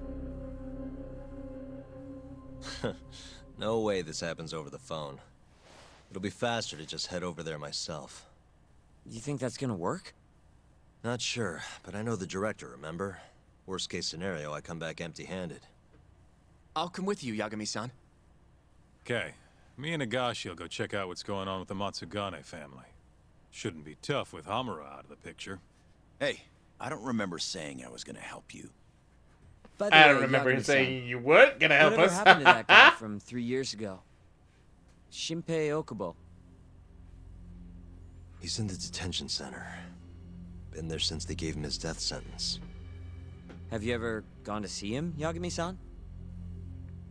No way this happens over the phone. It'll be faster to just head over there myself. You think that's gonna work? Not sure, but I know the director, remember? Worst case scenario, I come back empty-handed. I'll come with you, Yagami-san. Okay. Me and Nagashi will go check out what's going on with the Matsugane family. Shouldn't be tough with Hamura out of the picture. Hey, I don't remember saying I was gonna help you. By the I way, don't remember him Yagami-san, saying you weren't gonna help whatever us. happened to that guy from 3 years ago? Shinpei Okubo. He's in the detention center. Been there since they gave him his death sentence. Have you ever gone to see him, Yagami-san?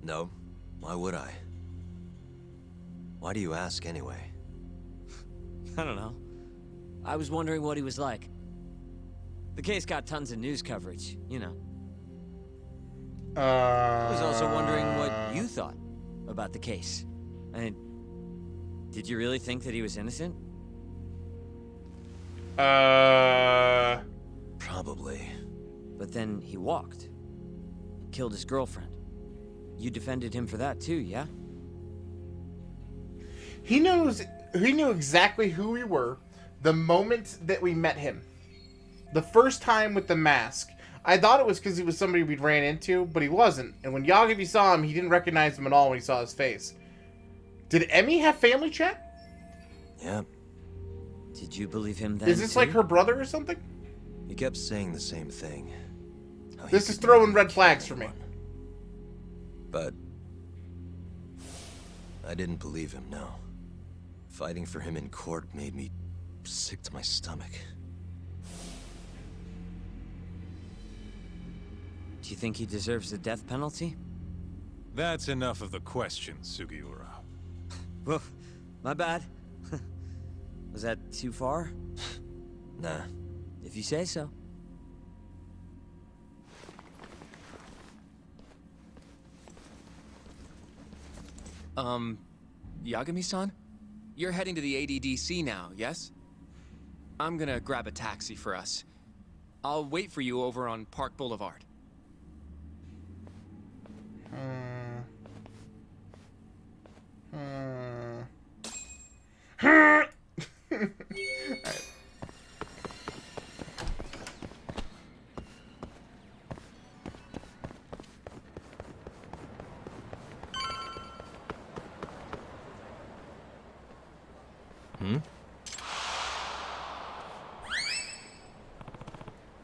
No. Why would I? Why do you ask anyway? I don't know. I was wondering what he was like. The case got tons of news coverage, you know. I was also wondering what you thought about the case. I mean, did you really think that he was innocent? Probably. But then he walked. Killed his girlfriend. You defended him for that too, yeah? He knew exactly who we were the moment that we met him. The first time with the mask. I thought it was because he was somebody we'd ran into, but he wasn't. And when Yagami saw him, he didn't recognize him at all when he saw his face. Did Emmy have family chat? Yeah. Did you believe him then? Is this too? like her brother or something? He kept saying the same thing. This is throwing red flags for me. But I didn't believe him, no. Fighting for him in court made me sick to my stomach. Do you think he deserves the death penalty? That's enough of the questions, Sugiura. Well, my bad. Was that too far? Nah. If you say so. Yagami-san? You're heading to the ADDC now, yes? I'm gonna grab a taxi for us. I'll wait for you over on Park Boulevard. Alright.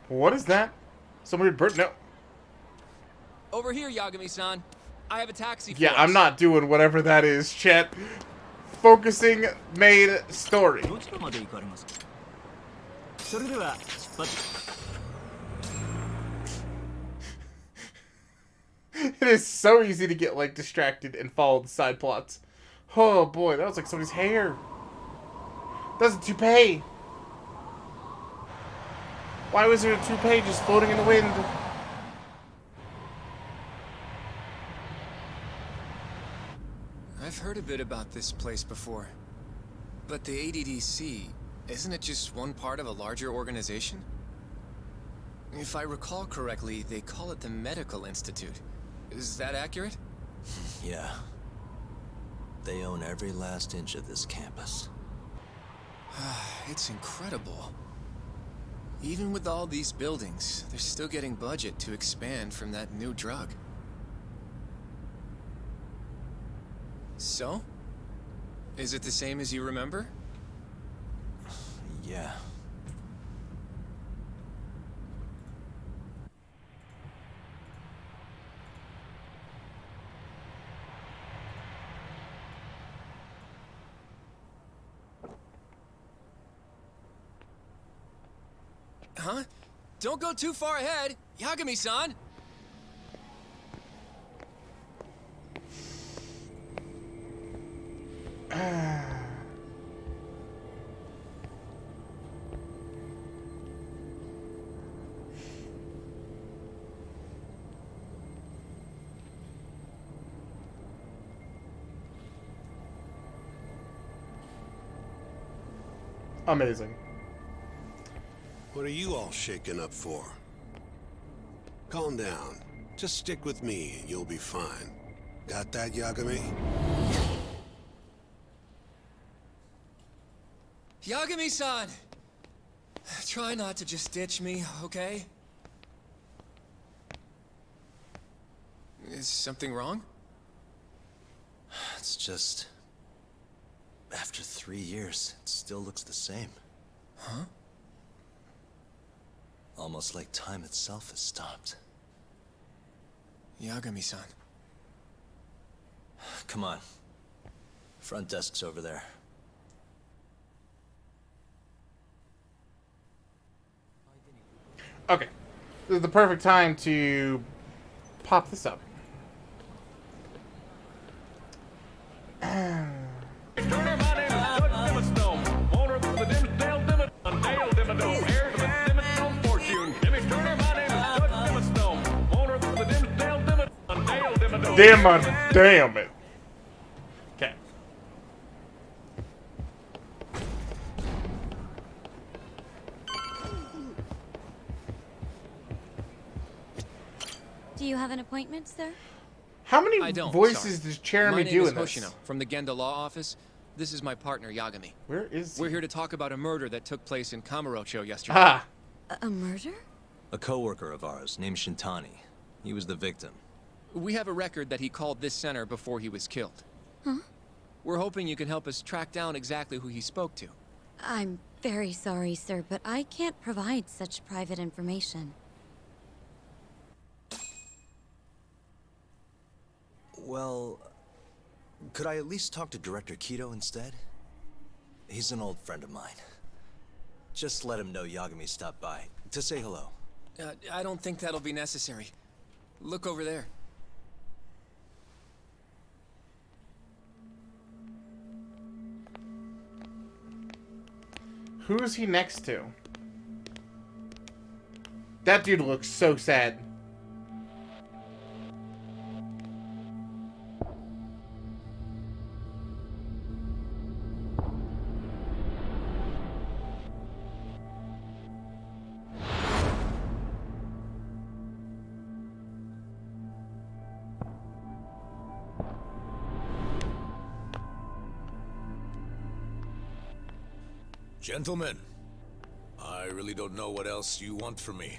What is that? Some weird bird? No. Over here, Yagami-san. I have a taxi for Yeah, us. I'm not doing whatever that is, chat. Focusing made story. It is so easy to get like distracted and follow the side plots. Oh boy, that was like somebody's hair. That's a toupee. Why was there a toupee just floating in the wind? I've heard a bit about this place before. But the ADDC, isn't it just one part of a larger organization? If I recall correctly, they call it the Medical Institute. Is that accurate? Yeah. They own every last inch of this campus. It's incredible. Even with all these buildings, they're still getting budget to expand from that new drug. So? Is it the same as you remember? Yeah. Huh? Don't go too far ahead, Yagami-san! Amazing. What are you all shaken up for? Calm down. Just stick with me and you'll be fine. Got that, Yagami? Yagami-san! Try not to just ditch me, okay? Is something wrong? It's just... After 3 years, it still looks the same. Huh? Almost like time itself has stopped. Yagami-san. Come on. Front desk's over there. Okay. This is the perfect time to pop this up. Damn it. Okay. Do you have an appointment, sir? How many I don't, voices sorry. does Jeremy My do name in is this? Hoshino, from the Genda Law Office. This is my partner, Yagami. Where is he? We're here to talk about a murder that took place in Kamurocho yesterday. Ah. A murder? A coworker of ours named Shintani. He was the victim. We have a record that he called this center before he was killed. Huh? We're hoping you can help us track down exactly who he spoke to. I'm very sorry, sir, but I can't provide such private information. Well, could I at least talk to Director Kido instead? He's an old friend of mine. Just let him know Yagami stopped by to say hello. I don't think that'll be necessary. Look over there. Who is he next to? That dude looks so sad. Gentlemen, I really don't know what else you want from me.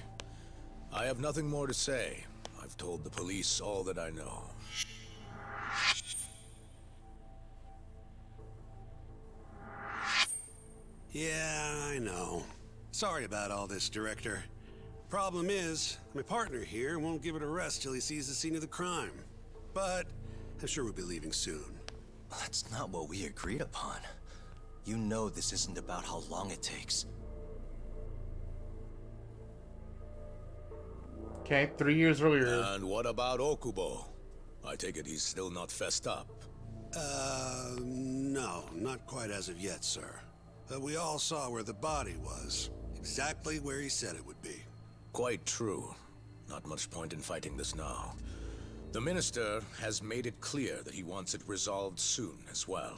I have nothing more to say. I've told the police all that I know. Yeah, I know. Sorry about all this, Director. Problem is, my partner here won't give it a rest till he sees the scene of the crime. But I'm sure we'll be leaving soon. That's not what we agreed upon. You know this isn't about how long it takes. Okay, 3 years earlier. And what about Okubo? I take it he's still not fessed up. No, not quite as of yet, sir. But we all saw where the body was. Exactly where he said it would be. Quite true. Not much point in fighting this now. The Minister has made it clear that he wants it resolved soon as well.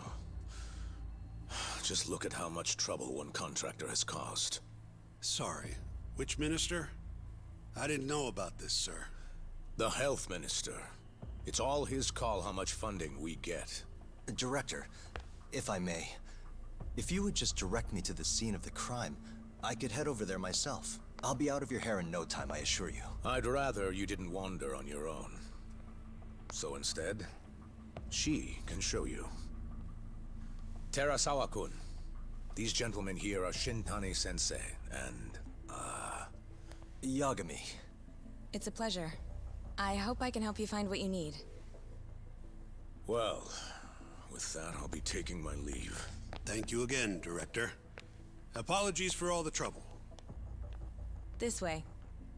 Just look at how much trouble one contractor has caused. Sorry, which minister? I didn't know about this, sir. The Health Minister. It's all his call how much funding we get. Director, if I may, if you would just direct me to the scene of the crime, I could head over there myself. I'll be out of your hair in no time, I assure you. I'd rather you didn't wander on your own. So instead, she can show you. Terasawa-kun, these gentlemen here are Shintani-sensei and, Yagami. It's a pleasure. I hope I can help you find what you need. Well, with that, I'll be taking my leave. Thank you again, Director. Apologies for all the trouble. This way.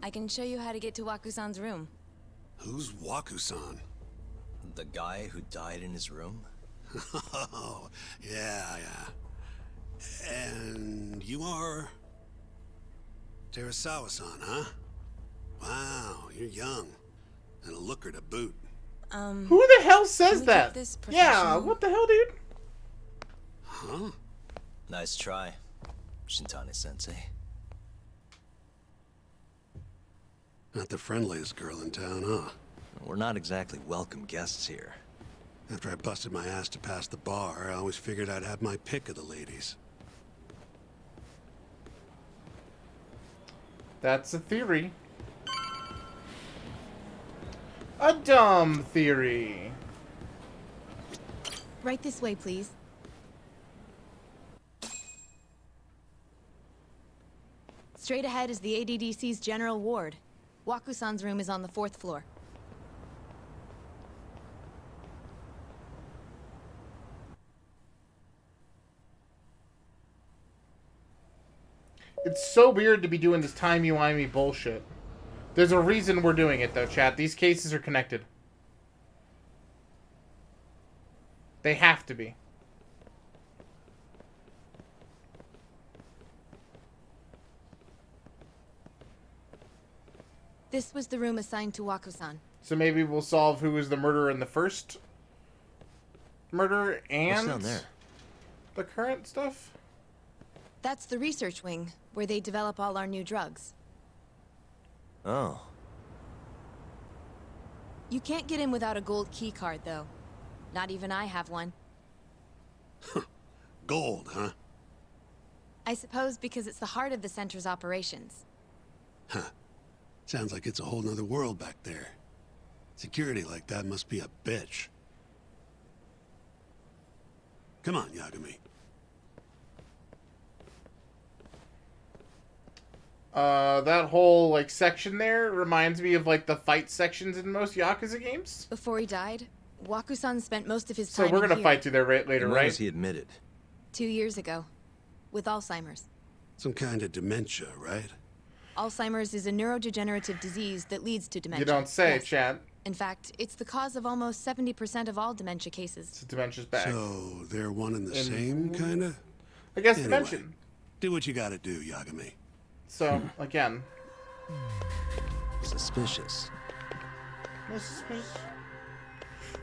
I can show you how to get to Waku-san's room. Who's Waku-san? The guy who died in his room? Oh, yeah. And you are... Terasawa-san, huh? Wow, you're young. And a looker to boot. Who the hell says that? Yeah, what the hell, dude? Huh? Nice try. Shintani-sensei. Not the friendliest girl in town, huh? We're not exactly welcome guests here. After I busted my ass to pass the bar, I always figured I'd have my pick of the ladies. That's a theory. A dumb theory. Right this way, please. Straight ahead is the ADDC's general ward. Waku-san's room is on the 4th floor. It's so weird to be doing this timey-wimey bullshit. There's a reason we're doing it, though, chat. These cases are connected. They have to be. This was the room assigned to Waku-san. So maybe we'll solve who was the murderer in the first murder and What's down there? The current stuff? That's the research wing, where they develop all our new drugs. Oh. You can't get in without a gold key card, though. Not even I have one. Gold, huh? I suppose because it's the heart of the center's operations. Huh. Sounds like it's a whole nother world back there. Security like that must be a bitch. Come on, Yagami. That whole, like, section there reminds me of, like, the fight sections in most Yakuza games. Before he died, Waku-san spent most of his So time we're in gonna here. fight you there later, When right? was he admitted? 2 years ago. With Alzheimer's. Some kind of dementia, right? Alzheimer's is a neurodegenerative disease that leads to dementia. You don't say, Yes. chat. In fact, it's the cause of almost 70% of all dementia cases. So dementia's back. So they're one and the same, kinda? I guess Anyway, dimension. do what you gotta do, Yagami. So, again. Suspicious.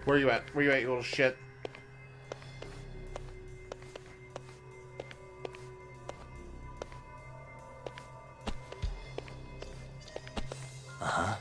Where you at? Where you at, you little shit? Uh-huh.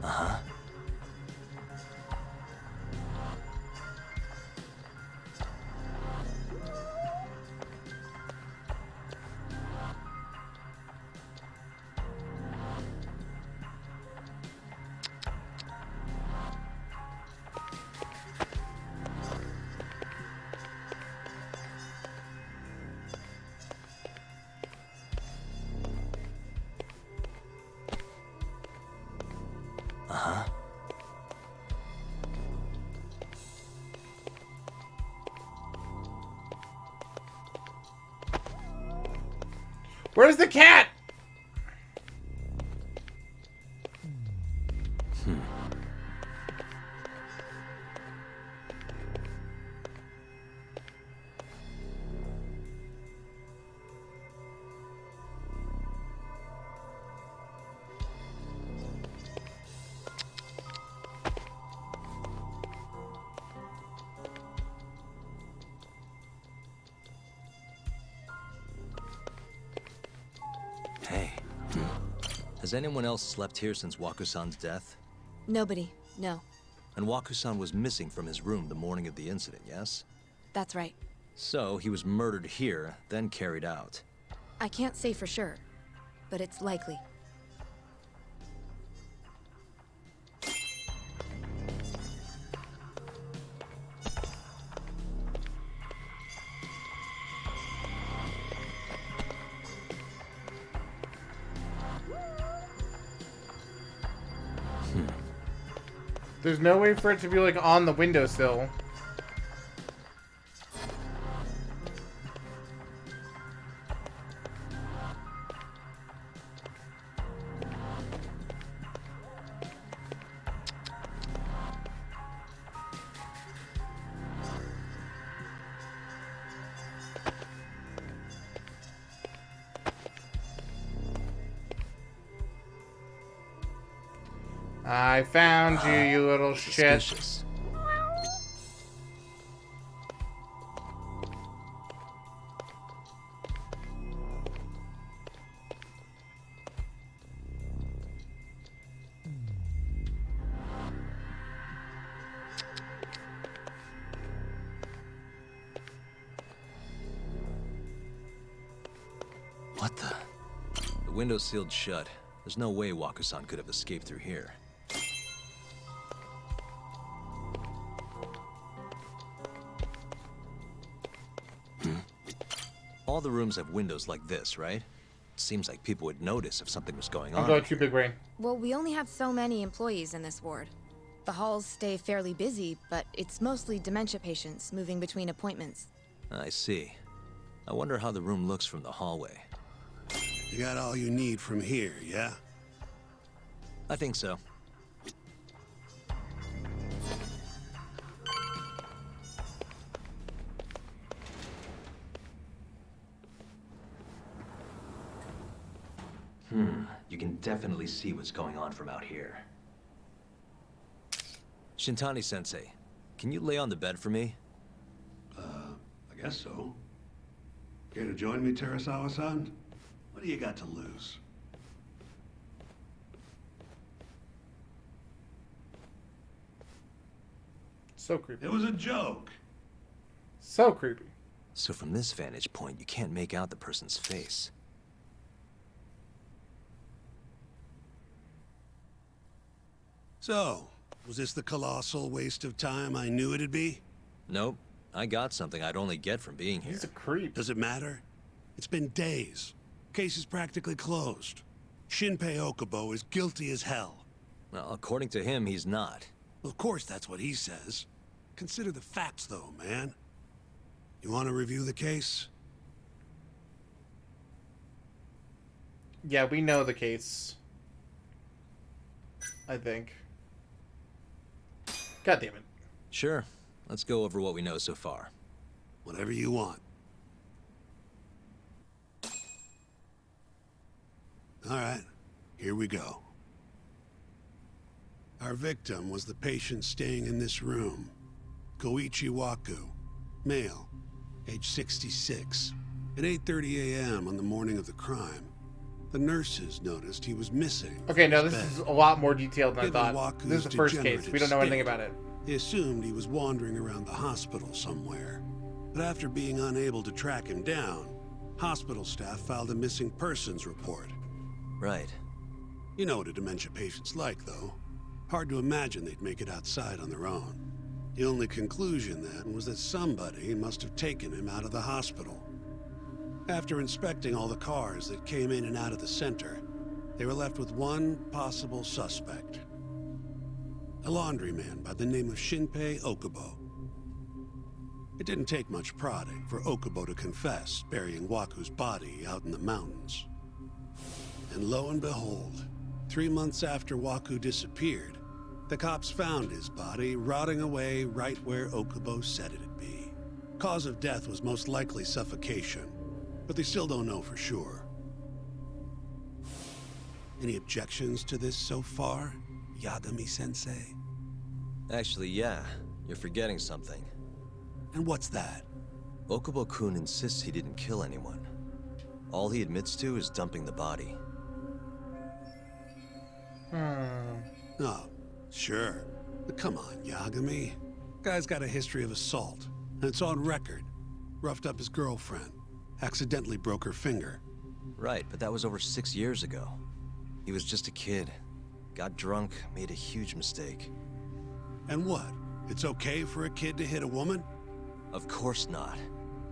Uh-huh. Uh-huh. Where's the cat? Hey. Has anyone else slept here since Waku-san's death? Nobody, no. And Waku-san was missing from his room the morning of the incident, yes? That's right. So he was murdered here, then carried out. I can't say for sure, but it's likely. There's no way for it to be, like, on the windowsill. I found you, you little shit. Suspicious. What the? The window's sealed shut. There's no way Waku-san could have escaped through here. All the rooms have windows like this, right? It seems like people would notice if something was going on. I'm going too big brain. Well, we only have so many employees in this ward. The halls stay fairly busy, but it's mostly dementia patients moving between appointments. I see. I wonder how the room looks from the hallway. You got all you need from here, yeah? I think so. You can definitely see what's going on from out here. Shintani-sensei, can you lay on the bed for me? I guess so. Care to join me, Terasawa-san? What do you got to lose? So creepy. It was a joke. So creepy. So from this vantage point, you can't make out the person's face. So, was this the colossal waste of time I knew it'd be? Nope. I got something I'd only get from being here. He's a creep. Does it matter? It's been days. Case is practically closed. Shinpei Okubo is guilty as hell. Well, according to him, he's not. Of course that's what he says. Consider the facts, though, man. You want to review the case? Yeah, we know the case. I think. God damn it. Sure. Let's go over what we know so far. Whatever you want. All right, here we go. Our victim was the patient staying in this room. Koichi Waku, male, age 66. At 8:30 a.m. on the morning of the crime, the nurses noticed he was missing. Okay, from no, his this bed. is a lot more detailed than I Given thought. Waku's This is the first case. We don't know anything degenerative about it. They assumed he was wandering around the hospital somewhere. But after being unable to track him down, hospital staff filed a missing persons report. Right. You know what a dementia patient's like, though. Hard to imagine they'd make it outside on their own. The only conclusion then was that somebody must have taken him out of the hospital. After inspecting all the cars that came in and out of the center, they were left with one possible suspect. A laundryman by the name of Shinpei Okubo. It didn't take much prodding for Okubo to confess burying Waku's body out in the mountains. And lo and behold, 3 months after Waku disappeared, the cops found his body rotting away right where Okubo said it'd be. Cause of death was most likely suffocation, but they still don't know for sure. Any objections to this so far, Yagami-sensei? Actually, yeah. You're forgetting something. And what's that? Okubo-kun insists he didn't kill anyone. All he admits to is dumping the body. Oh, sure. But come on, Yagami. Guy's got a history of assault, and it's on record. Roughed up his girlfriend. Accidentally broke her finger. Right, but that was over 6 years ago. He was just a kid. Got drunk, made a huge mistake. And what? It's okay for a kid to hit a woman? Of course not.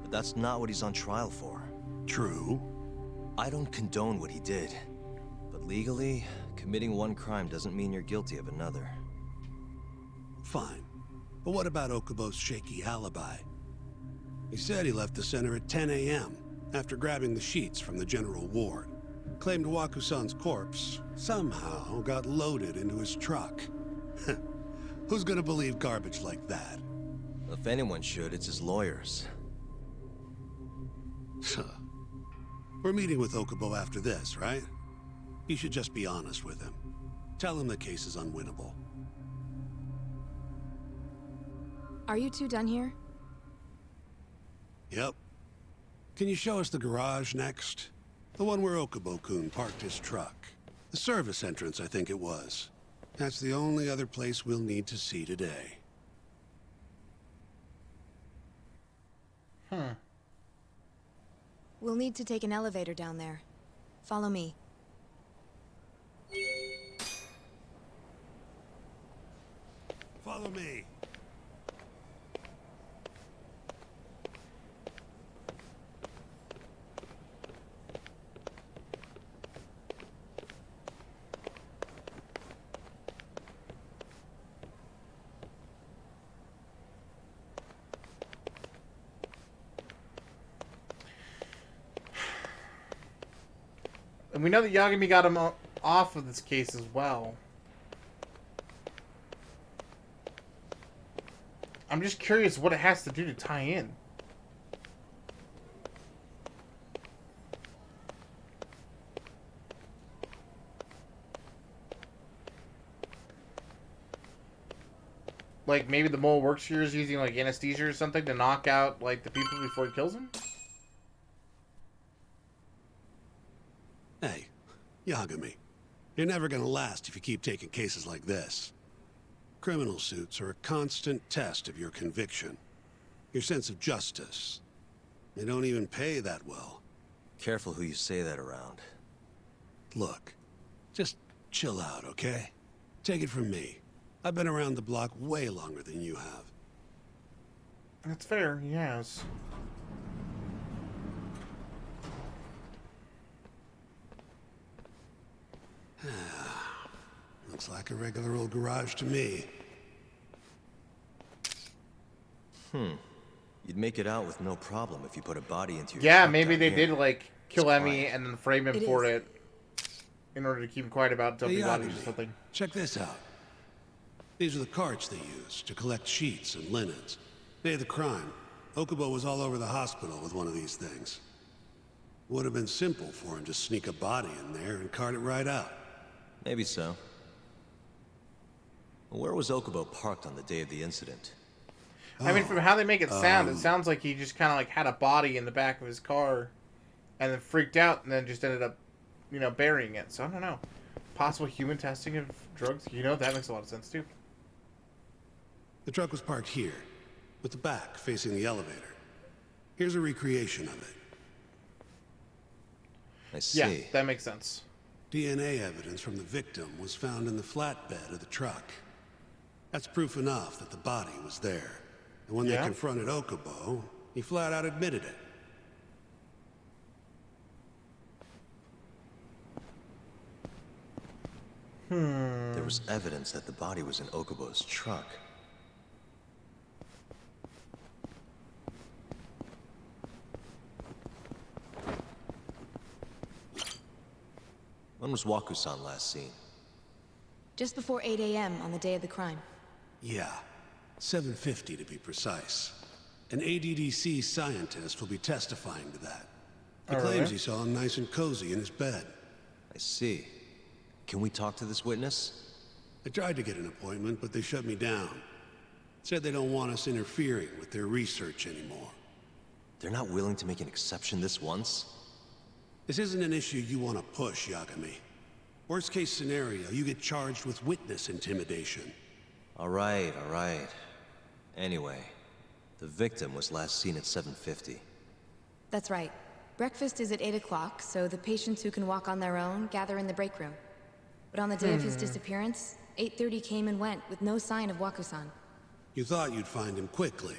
But that's not what he's on trial for. True. I don't condone what he did. But legally, committing one crime doesn't mean you're guilty of another. Fine. But what about Okubo's shaky alibi? He said he left the center at 10 a.m. after grabbing the sheets from the general ward. Claimed Waku-san's corpse somehow got loaded into his truck. Who's gonna believe garbage like that? If anyone should, it's his lawyers. We're meeting with Okubo after this, right? You should just be honest with him. Tell him the case is unwinnable. Are you two done here? Yep. Can you show us the garage next? The one where Okubo-kun parked his truck. The service entrance, I think it was. That's the only other place we'll need to see today. We'll need to take an elevator down there. Follow me. Follow me. And we know that Yagami got him off of this case as well. I'm just curious what it has to do to tie in. Like, maybe the mole works here is using, like, anesthesia or something to knock out, like, the people before he kills them? Hey, Yagami. You're never gonna last if you keep taking cases like this. Criminal suits are a constant test of your conviction. Your sense of justice. They don't even pay that well. Careful who you say that around. Look, just chill out, okay? Take it from me. I've been around the block way longer than you have. That's fair, yes. Looks like a regular old garage to me. You'd make it out with no problem if you put a body into your Yeah, truck maybe down they here. did, like, kill It's Emmy quiet. and then frame him for it in order to keep him quiet about dumping bodies or Yagami, something. check this out. These are the carts they use to collect sheets and linens. Day of the crime, Okubo was all over the hospital with one of these things. Would have been simple for him to sneak a body in there and cart it right out. Maybe so. Where was Okubo parked on the day of the incident? I mean, from how they make it sound, it sounds like he just kind of like had a body in the back of his car and then freaked out and then just ended up, you know, burying it. So I don't know. Possible human testing of drugs? You know, that makes a lot of sense too. The truck was parked here, with the back facing the elevator. Here's a recreation of it. I see. Yeah, that makes sense. DNA evidence from the victim was found in the flatbed of the truck. That's proof enough that the body was there. And when they confronted Okubo, he flat out admitted it. There was evidence that the body was in Okubo's truck. When was Waku-san last seen? Just before 8 a.m. on the day of the crime. Yeah, 7:50 to be precise. An ADDC scientist will be testifying to that. He claims he saw him nice and cozy in his bed. I see. Can we talk to this witness? I tried to get an appointment, but they shut me down. Said they don't want us interfering with their research anymore. They're not willing to make an exception this once? This isn't an issue you want to push, Yagami. Worst case scenario, you get charged with witness intimidation. All right. Anyway, the victim was last seen at 7:50. That's right. Breakfast is at 8 o'clock, so the patients who can walk on their own gather in the break room. But on the day of his disappearance, 8:30 came and went with no sign of Waku-san. You thought you'd find him quickly.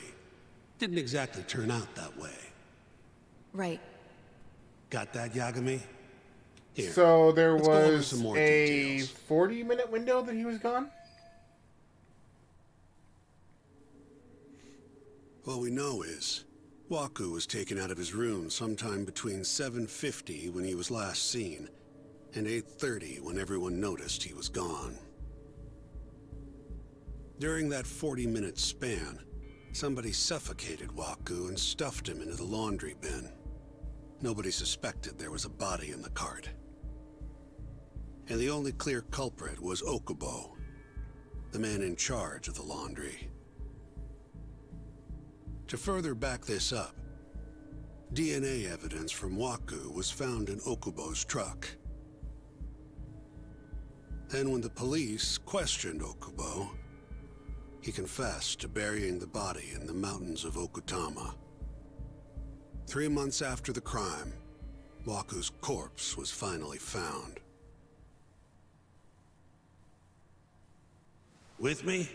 Didn't exactly turn out that way. Right. Got that, Yagami? Here, So there let's go over was some more a details. 40-minute window that he was gone? All we know is, Waku was taken out of his room sometime between 7:50 when he was last seen, and 8:30 when everyone noticed he was gone. During that 40-minute span, somebody suffocated Waku and stuffed him into the laundry bin. Nobody suspected there was a body in the cart. And the only clear culprit was Okubo, the man in charge of the laundry. To further back this up, DNA evidence from Waku was found in Okubo's truck. Then when the police questioned Okubo, he confessed to burying the body in the mountains of Okutama. 3 months after the crime, Waku's corpse was finally found. With me?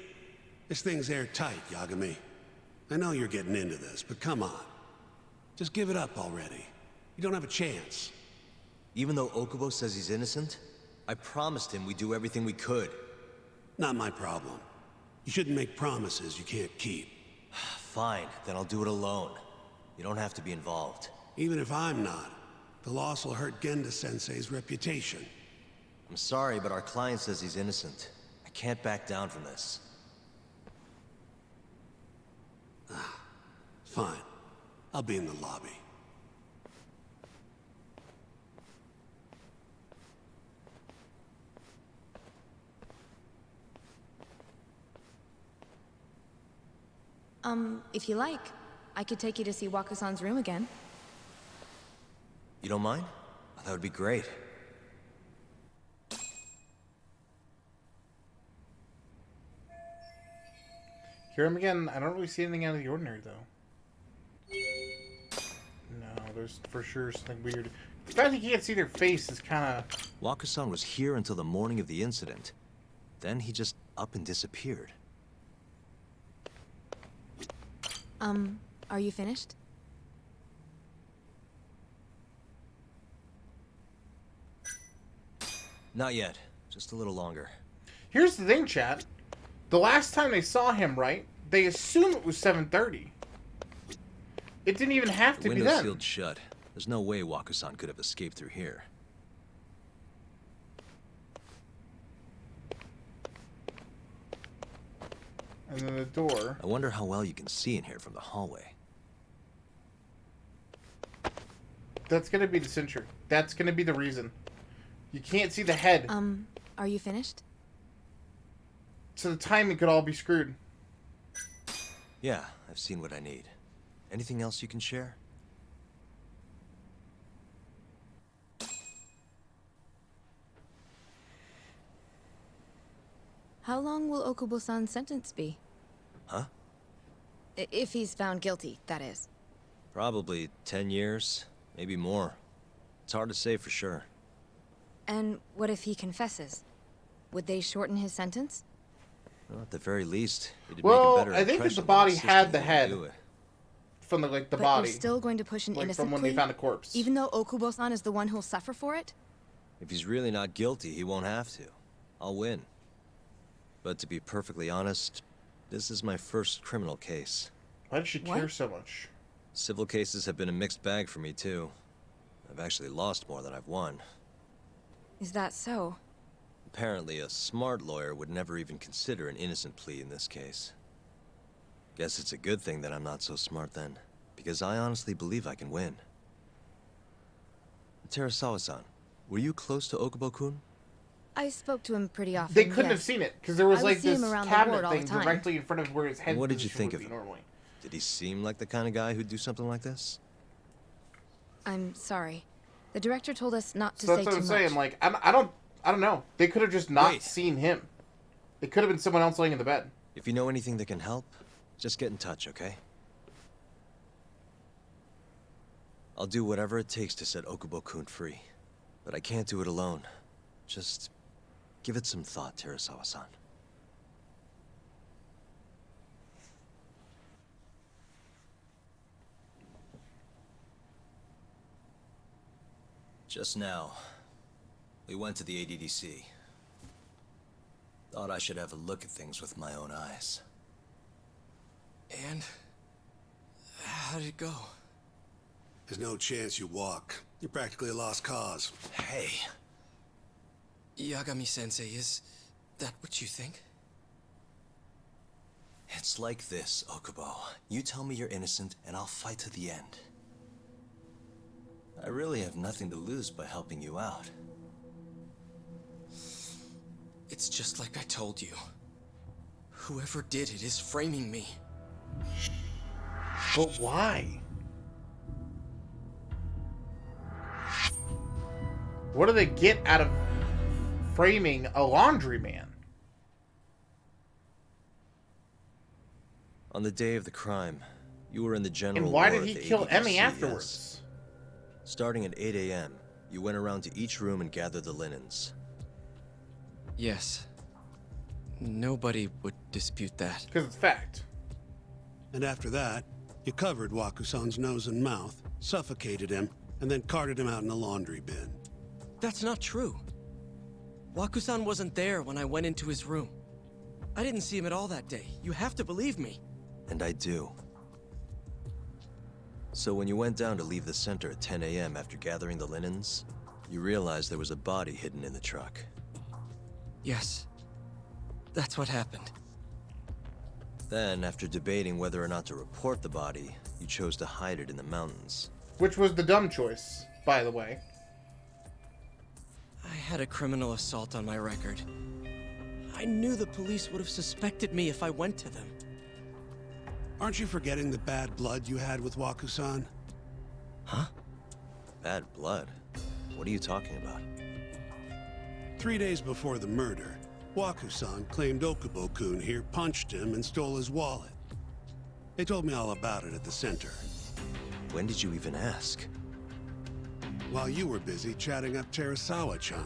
This thing's airtight, Yagami. I know you're getting into this, but come on. Just give it up already. You don't have a chance. Even though Okubo says he's innocent, I promised him we'd do everything we could. Not my problem. You shouldn't make promises you can't keep. Fine, then I'll do it alone. You don't have to be involved. Even if I'm not, the loss will hurt Genda-sensei's reputation. I'm sorry, but our client says he's innocent. I can't back down from this. Fine. I'll be in the lobby. If you like, I could take you to see Waku-san's room again. You don't mind? That would be great. Hear him again. I don't really see anything out of the ordinary, though. No, there's for sure something weird. The fact that you can't see their face is kind of... Waku-san was here until the morning of the incident. Then he just up and disappeared. Are you finished? Not yet. Just a little longer. Here's the thing, chat. The last time they saw him, right, they assumed it was 7:30. It didn't even have to be The window's then. sealed shut. There's no way Waku-san could have escaped through here. And then the door. I wonder how well you can see in here from the hallway. That's gonna be the censure. That's gonna be the reason. You can't see the head. Are you finished? So the timing could all be screwed. Yeah, I've seen what I need. Anything else you can share? How long will Okubo-san's sentence be? Huh? If he's found guilty, that is. Probably 10 years, maybe more. It's hard to say for sure. And what if he confesses? Would they shorten his sentence? Well, at the very least, it'd Well, make a better I think that the impression body on system had the when head we do it. from the the But body. you're still going to push an like innocent from when plea? they found a corpse. Even though Okubo-san is the one who'll suffer for it? If he's really not guilty, he won't have to. I'll win. But to be perfectly honest, this is my first criminal case. Why does she care so much? Civil cases have been a mixed bag for me, too. I've actually lost more than I've won. Is that so? Apparently, a smart lawyer would never even consider an innocent plea in this case. Guess it's a good thing that I'm not so smart then, because I honestly believe I can win. Terasawa-san, were you close to Okubo-kun? I spoke to him pretty often. They couldn't have yes. seen it because there was I would like see this him around the cabinet ward all the thing time. directly in front of where his head. And what did you position think would of be him? normally. Did he seem like the kind of guy who'd do something like this? I'm sorry. The director told us not to So say that's what too I'm saying. much. Like I don't know. They could have just not seen him. It could have been someone else laying in the bed. If you know anything that can help, just get in touch, okay? I'll do whatever it takes to set Okubo-kun free. But I can't do it alone. Just give it some thought, Terasawa-san. Just now, we went to the ADDC. Thought I should have a look at things with my own eyes. And? How did it go? There's no chance you walk. You're practically a lost cause. Hey. Yagami-sensei, is that what you think? It's like this, Okubo. You tell me you're innocent, and I'll fight to the end. I really have nothing to lose by helping you out. It's just like I told you. Whoever did it is framing me. But why? What do they get out of framing a laundryman? On the day of the crime, you were in the general And why ward did he at the kill Emmy ADC, afterwards? yes. Starting at 8 a.m., you went around to each room and gathered the linens. Yes. Nobody would dispute that. Because it's fact. And after that, you covered Wakusan's nose and mouth, suffocated him, and then carted him out in a laundry bin. That's not true. Wakusan wasn't there when I went into his room. I didn't see him at all that day. You have to believe me. And I do. So when you went down to leave the center at 10 a.m. after gathering the linens, you realized there was a body hidden in the truck. Yes. That's what happened. Then, after debating whether or not to report the body, you chose to hide it in the mountains. Which was the dumb choice, by the way. I had a criminal assault on my record. I knew the police would have suspected me if I went to them. Aren't you forgetting the bad blood you had with Wakusan? Huh? Bad blood? What are you talking about? 3 days before the murder, Wakusan claimed Okubo-kun here punched him and stole his wallet. They told me all about it at the center. When did you even ask? While you were busy chatting up Terasawa-chan.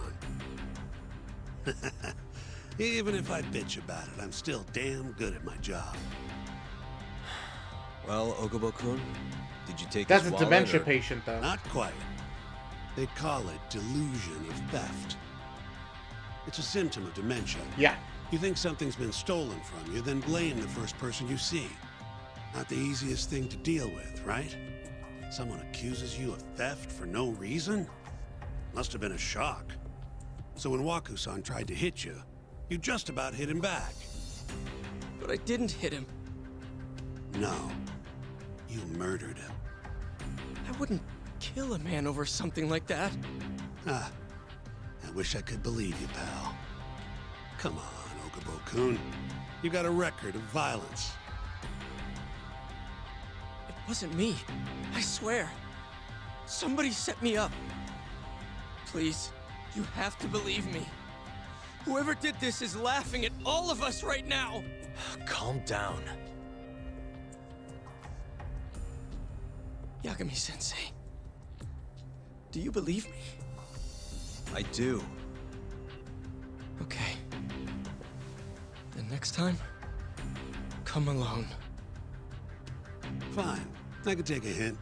Even if I bitch about it, I'm still damn good at my job. Well, Okubo-kun, did you take That's his a wallet, dementia or... patient, though. Not quite. They call it delusion of theft. It's a symptom of dementia. Yeah. You think something's been stolen from you, then blame the first person you see. Not the easiest thing to deal with, right? Someone accuses you of theft for no reason? Must have been a shock. So when Wakusan tried to hit you, you just about hit him back. But I didn't hit him. No. You murdered him. I wouldn't kill a man over something like that. Ah. I wish I could believe you, pal. Come on, Okubo-kun. You got a record of violence. It wasn't me. I swear. Somebody set me up. Please, you have to believe me. Whoever did this is laughing at all of us right now. Calm down. Yagami-sensei, do you believe me? I do. Okay. Then next time, come alone. Fine. I can take a hint.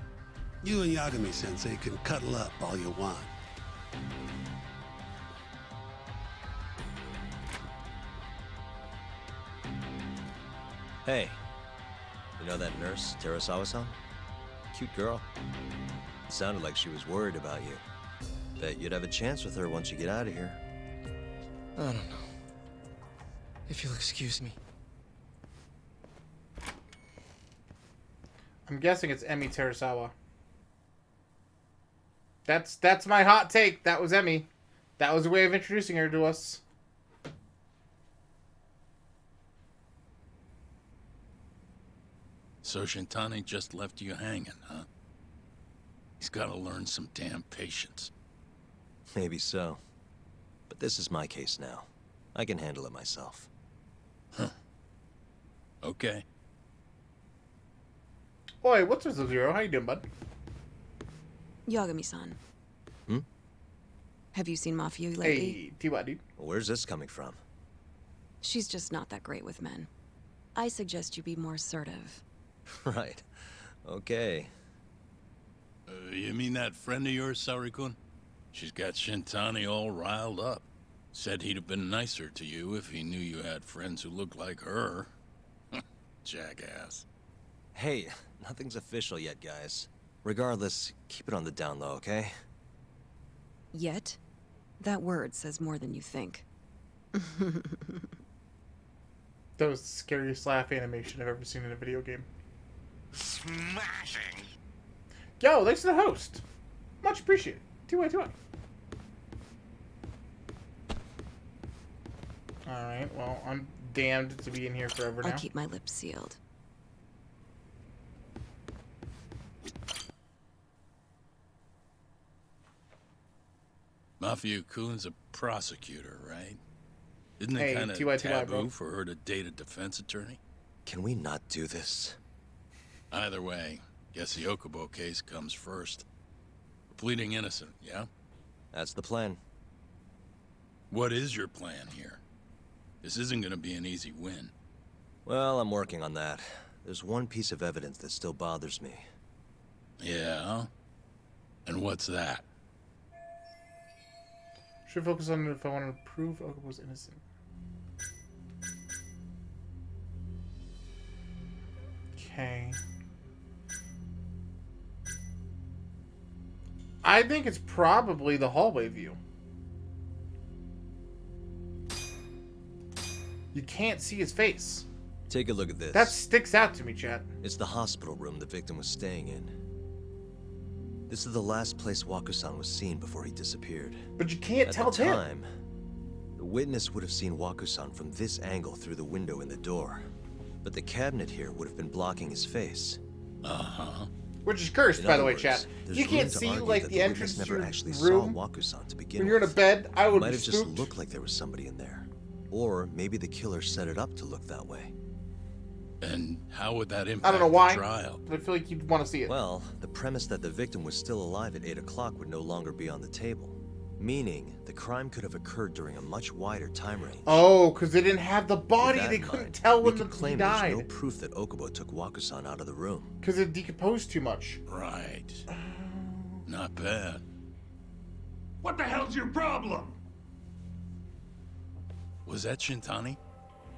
You and Yagami-sensei can cuddle up all you want. Hey, you know that nurse, Terasawa-san? Cute girl. It sounded like she was worried about you. Bet you'd have a chance with her once you get out of here. I don't know. If you'll excuse me. I'm guessing it's Emmy Terasawa. That's my hot take. That was Emmy. That was a way of introducing her to us. So Shintani just left you hanging, huh? He's gotta learn some damn patience. Maybe so. But this is my case now. I can handle it myself. Huh. Okay. Oi, what's up, Zero? How you doing, bud? Yagami-san. Hmm? Have you seen Mafia lately? Hey, T-What, dude? Where's this coming from? She's just not that great with men. I suggest you be more assertive. Right. Okay. You mean that friend of yours, Saori-kun? She's got Shintani all riled up. Said he'd have been nicer to you if he knew you had friends who looked like her. Jackass. Hey, Nothing's official yet, guys. Regardless, keep it on the down low, okay? Yet? That word says more than you think. That was the scariest laugh animation I've ever seen in a video game. Smashing! Yo, thanks to the host. Much appreciated. 2-way. Alright, well, I'm damned to be in here forever now. I'll keep my lips sealed. Mafia-kun's a prosecutor, right? Isn't Hey, it kind of TY, taboo bro. for her to date a defense attorney? Can we not do this? Either way, guess the Okubo case comes first. We're pleading innocent, yeah? That's the plan. What is your plan here? This isn't gonna be an easy win. Well, I'm working on that. There's one piece of evidence that still bothers me. Yeah? And what's that? Should focus on if I want to prove Okubo's innocent. Okay. I think it's probably the hallway view. You can't see his face. Take a look at this. That sticks out to me, Chad. It's the hospital room the victim was staying in. This is the last place Waku-san was seen before he disappeared. But you can't tell it's him. him. At the time, the witness would have seen Waku-san from this angle through the window in the door. But the cabinet here would have been blocking his face. Uh-huh. Which is cursed, In by the other way, words, chat. there's You can't room to see, argue like, that the entrance witness to never your actually room. saw Waku-san to begin When you're in a with. bed, I would Might be have just spooked. looked like there was somebody in there. Or maybe the killer set it up to look that way. And how would that impact I don't know why, the trial? but I feel like you'd want to see it. Well, the premise that the victim was still alive at 8 o'clock would no longer be on the table. Meaning, the crime could have occurred during a much wider time range. Oh, because they didn't have the body. With that They in couldn't mind, tell we when could he claim died. there's no proof that Okubo took Waku-san out of the room. Because it decomposed too much. Right. Not bad. What the hell's your problem? Was that Shintani?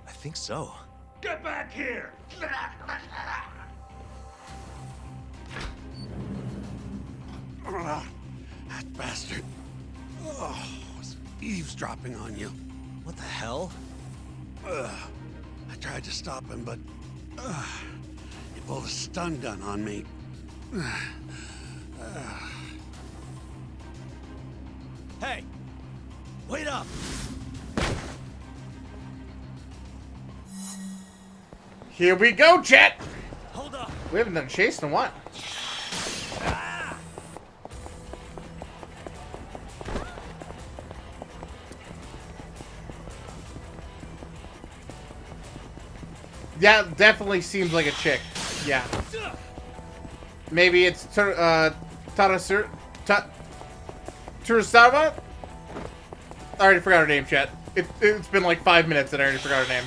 I think so. Get back here! That bastard. Oh, was eavesdropping on you. What the hell? I tried to stop him, but he pulled a stun gun on me. Hey! Wait up! Here we go, chat! Hold up! We haven't done chase in a while. Yeah, definitely seems like a chick. Yeah. Maybe it's Turasawa? I already forgot her name, chat. It's been like 5 minutes and I already forgot her name.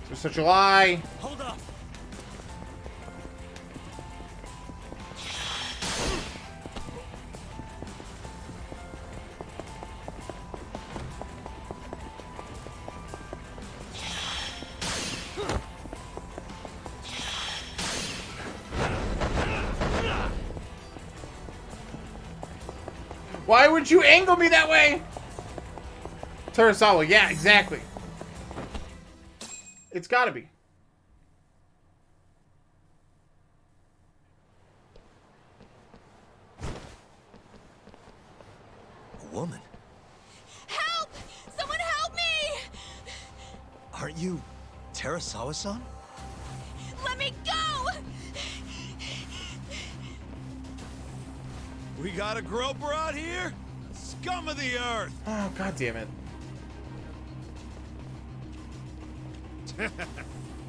There's such a lie. Hold up! Why would you angle me that way? Turasawa, yeah, exactly. It's gotta be. A woman? Help! Someone help me! Aren't you Terasawa-san? Let me go! We got a groper out here? Scum of the earth! Oh, god damn it.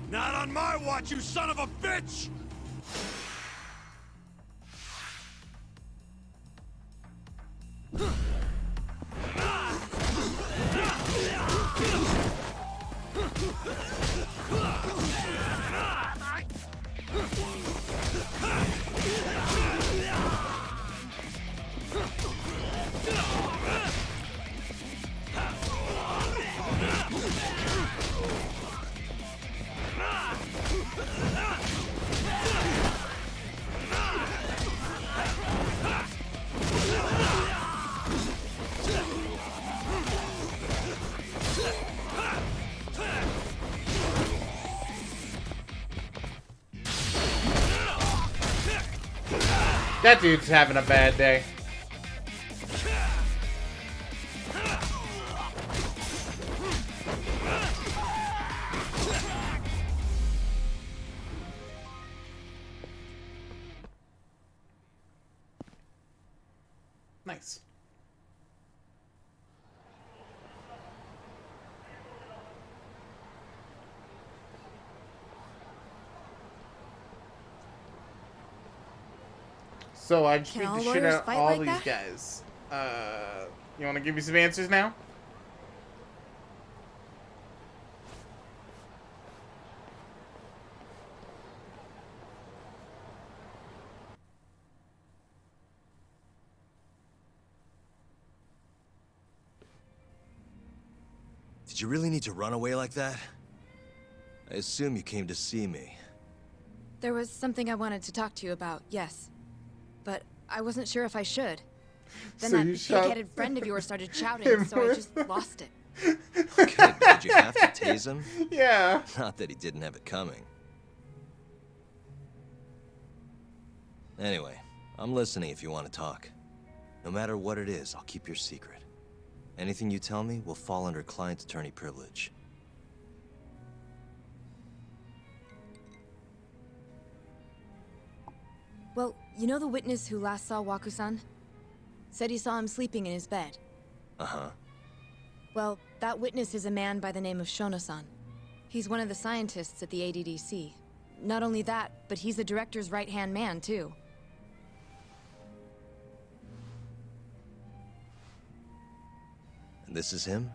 Not on my watch, you son of a bitch! That dude's having a bad day. Nice. So I just beat the shit out of all these guys. You want to give me some answers now? Did you really need to run away like that? I assume you came to see me. There was something I wanted to talk to you about, yes. But I wasn't sure if I should. Then So that you shot pig-headed friend of yours started shouting, so I just lost it. Okay, did you have to tase him? Yeah. Not that he didn't have it coming. Anyway, I'm listening if you want to talk. No matter what it is, I'll keep your secret. Anything you tell me will fall under client attorney privilege. Well, you know the witness who last saw Waku-san? Said he saw him sleeping in his bed. Uh-huh. Well, that witness is a man by the name of Shono-san. He's one of the scientists at the ADDC. Not only that, but he's the director's right-hand man, too. And this is him?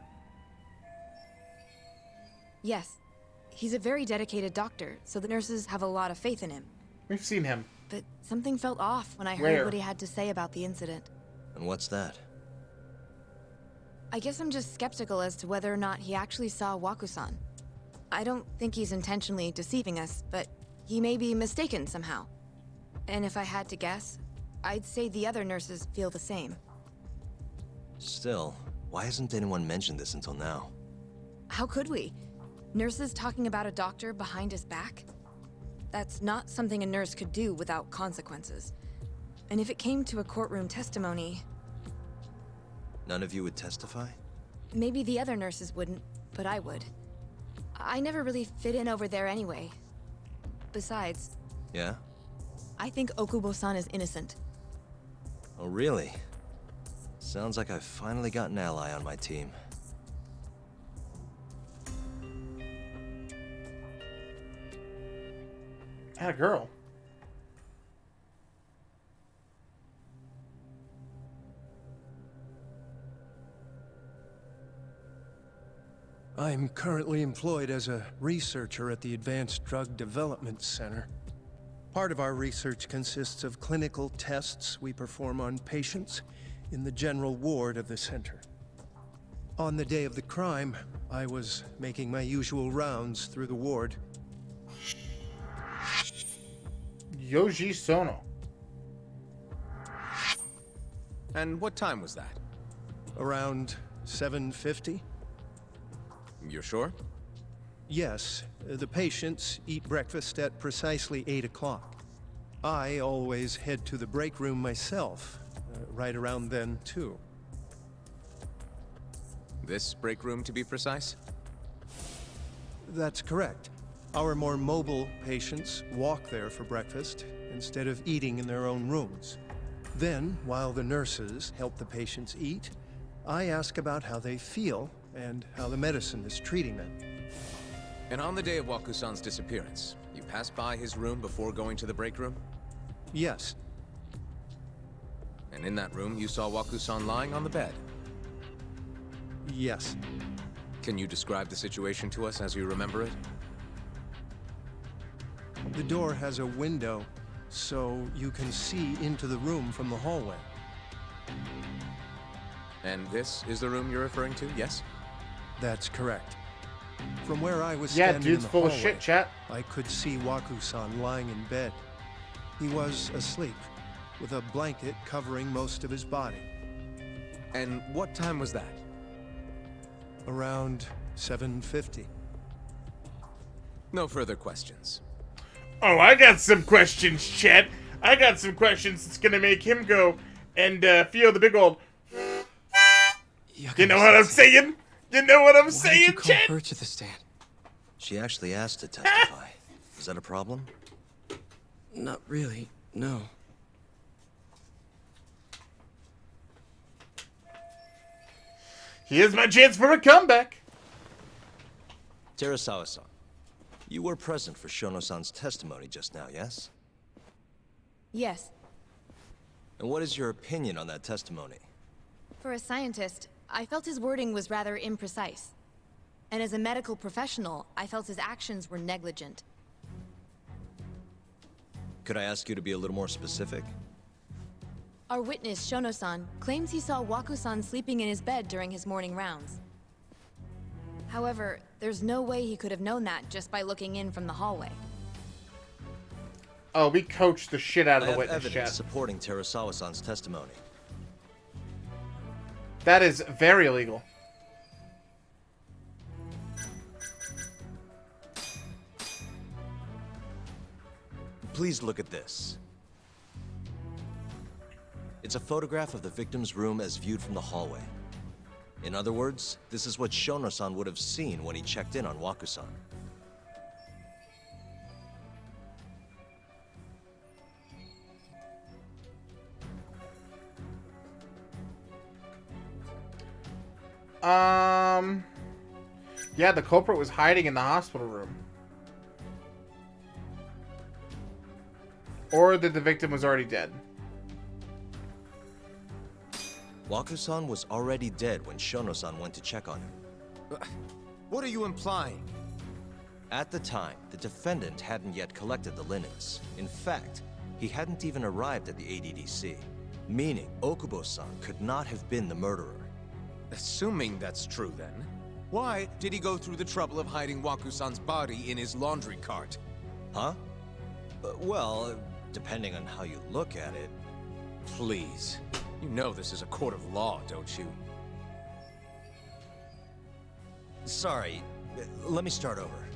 Yes. He's a very dedicated doctor, so the nurses have a lot of faith in him. We've seen him. But something felt off when I heard Where? what he had to say about the incident. And what's that? I guess I'm just skeptical as to whether or not he actually saw Waku-san. I don't think he's intentionally deceiving us, but he may be mistaken somehow. And if I had to guess, I'd say the other nurses feel the same. Still, why hasn't anyone mentioned this until now? How could we? Nurses talking about a doctor behind his back? That's not something a nurse could do without consequences. And if it came to a courtroom testimony... None of you would testify? Maybe the other nurses wouldn't, but I would. I never really fit in over there anyway. Besides... Yeah? I think Okubo-san is innocent. Oh, really? Sounds like I've finally got an ally on my team. Had a girl. I'm currently employed as a researcher at the Advanced Drug Development Center. Part of our research consists of clinical tests we perform on patients in the general ward of the center. On the day of the crime, I was making my usual rounds through the ward. Yoji Sono. And what time was that? Around 7:50? You're sure? Yes, the patients eat breakfast at precisely 8 o'clock. I always head to the break room myself, right around then, too. This break room, to be precise? That's correct. Our more mobile patients walk there for breakfast instead of eating in their own rooms. Then, while the nurses help the patients eat, I ask about how they feel and how the medicine is treating them. And on the day of Waku-san's disappearance, you passed by his room before going to the break room? Yes. And in that room, you saw Waku-san lying on the bed? Yes. Can you describe the situation to us as you remember it? The door has a window, so you can see into the room from the hallway. And this is the room you're referring to, yes? That's correct. From where I was Yeah, standing in dude's the full hallway, of shit, chat. I could see Waku-san lying in bed. He was asleep, with a blanket covering most of his body. And what time was that? Around 7:50. No further questions. Oh, I got some questions, chat. I got some questions that's gonna make him go and feel the big old. You know what I'm saying? You know what I'm saying, Why did you call Chet? her to the stand? She actually asked to testify. Is that a problem? Not really, no. Here's my chance for a comeback. Terasawa-san, you were present for Shono-san's testimony just now, yes? Yes. And what is your opinion on that testimony? For a scientist, I felt his wording was rather imprecise. And as a medical professional, I felt his actions were negligent. Could I ask you to be a little more specific? Our witness, Shono-san, claims he saw Waku-san sleeping in his bed during his morning rounds. However, there's no way he could have known that just by looking in from the hallway. Oh, we coached the shit out of I the have witness evidence chat. supporting Terasawa-san's testimony. That is very illegal. Please look at this. It's a photograph of the victim's room as viewed from the hallway. In other words, this is what Shono-san would have seen when he checked in on Waku-san. Yeah, the culprit was hiding in the hospital room. Or that the victim was already dead. Waku-san was already dead when Shono-san went to check on him. What are you implying? At the time, the defendant hadn't yet collected the linens. In fact, he hadn't even arrived at the ADDC, meaning Okubo-san could not have been the murderer. Assuming that's true then, why did he go through the trouble of hiding Waku-san's body in his laundry cart? Huh? Well, depending on how you look at it. Please. You know this is a court of law, don't you? Sorry, let me start over.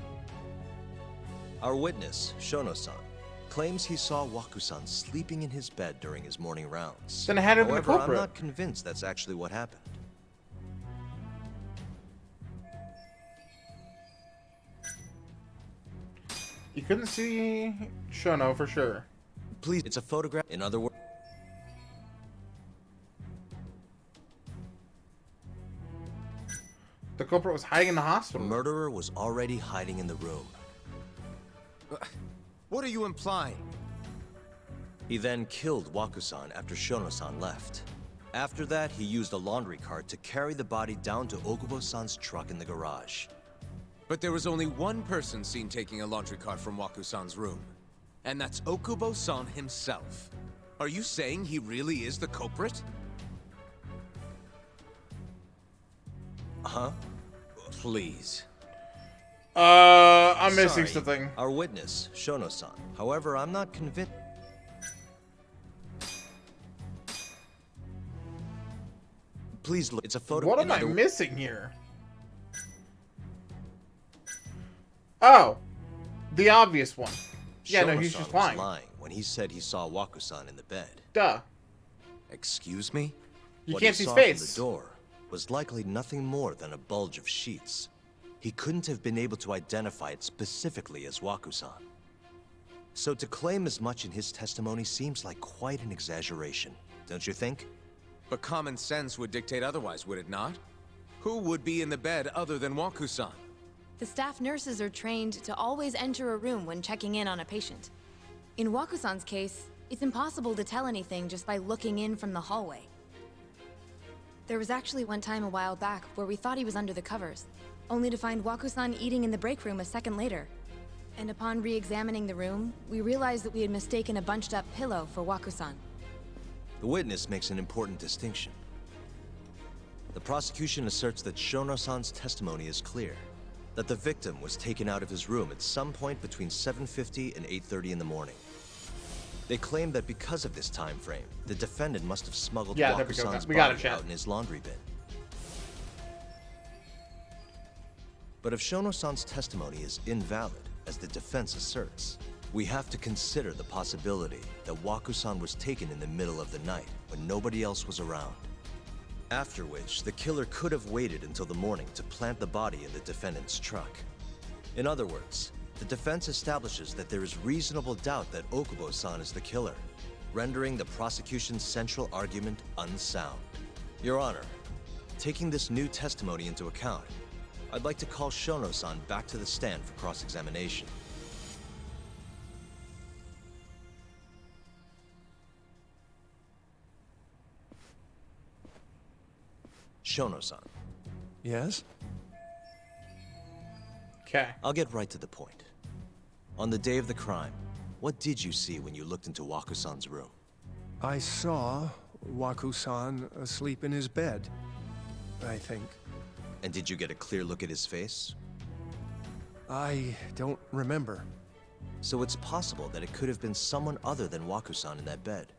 Our witness, Shono-san, claims he saw Waku-san sleeping in his bed during his morning rounds. Then it had to be the However, I'm culprit. not convinced that's actually what happened. You couldn't see Shono for sure. Please, it's a photograph. In other words, the culprit was hiding in the hospital. The murderer was already hiding in the room. What are you implying? He then killed Waku-san after Shono-san left. After that, he used a laundry cart to carry the body down to Okubo-san's truck in the garage. But there was only one person seen taking a laundry cart from Waku-san's room. And that's Okubo-san himself. Are you saying he really is the culprit? Huh? Please. I'm missing Sorry, something. Our witness, Shono-san. However, I'm not convinced. Please look. It's a photo. What am I missing here? Oh, the obvious one. Yeah, no, he's Shono-san just was lying. lying when he said he saw Waku-san in the bed. Duh. Excuse me? You What can't he see saw his face. from the door was likely nothing more than a bulge of sheets. He couldn't have been able to identify it specifically as Waku-san. So to claim as much in his testimony seems like quite an exaggeration, don't you think? But common sense would dictate otherwise, would it not? Who would be in the bed other than Waku-san? The staff nurses are trained to always enter a room when checking in on a patient. In Waku-san's case, it's impossible to tell anything just by looking in from the hallway. There was actually one time a while back where we thought he was under the covers, only to find Waku-san eating in the break room a second later. And upon re-examining the room, we realized that we had mistaken a bunched-up pillow for Waku-san. The witness makes an important distinction. The prosecution asserts that Shono-san's testimony is clear, that the victim was taken out of his room at some point between 7:50 and 8:30 in the morning. They claim that because of this time frame, the defendant must have smuggled Yeah, there we go. Waku-san's We got it, body chat. out in his laundry bin. But if Shono-san's testimony is invalid, as the defense asserts, We have to consider the possibility that Waku-san was taken in the middle of the night when nobody else was around. After which, the killer could have waited until the morning to plant the body in the defendant's truck. In other words, the defense establishes that there is reasonable doubt that Okubo-san is the killer, rendering the prosecution's central argument unsound. Your Honor, taking this new testimony into account, I'd like to call Shono-san back to the stand for cross-examination. Shono-san. Yes? Okay. I'll get right to the point. On the day of the crime, what did you see when you looked into Waku-san's room? I saw Waku-san asleep in his bed, I think. And did you get a clear look at his face? I don't remember. So it's possible that it could have been someone other than Waku-san in that bed.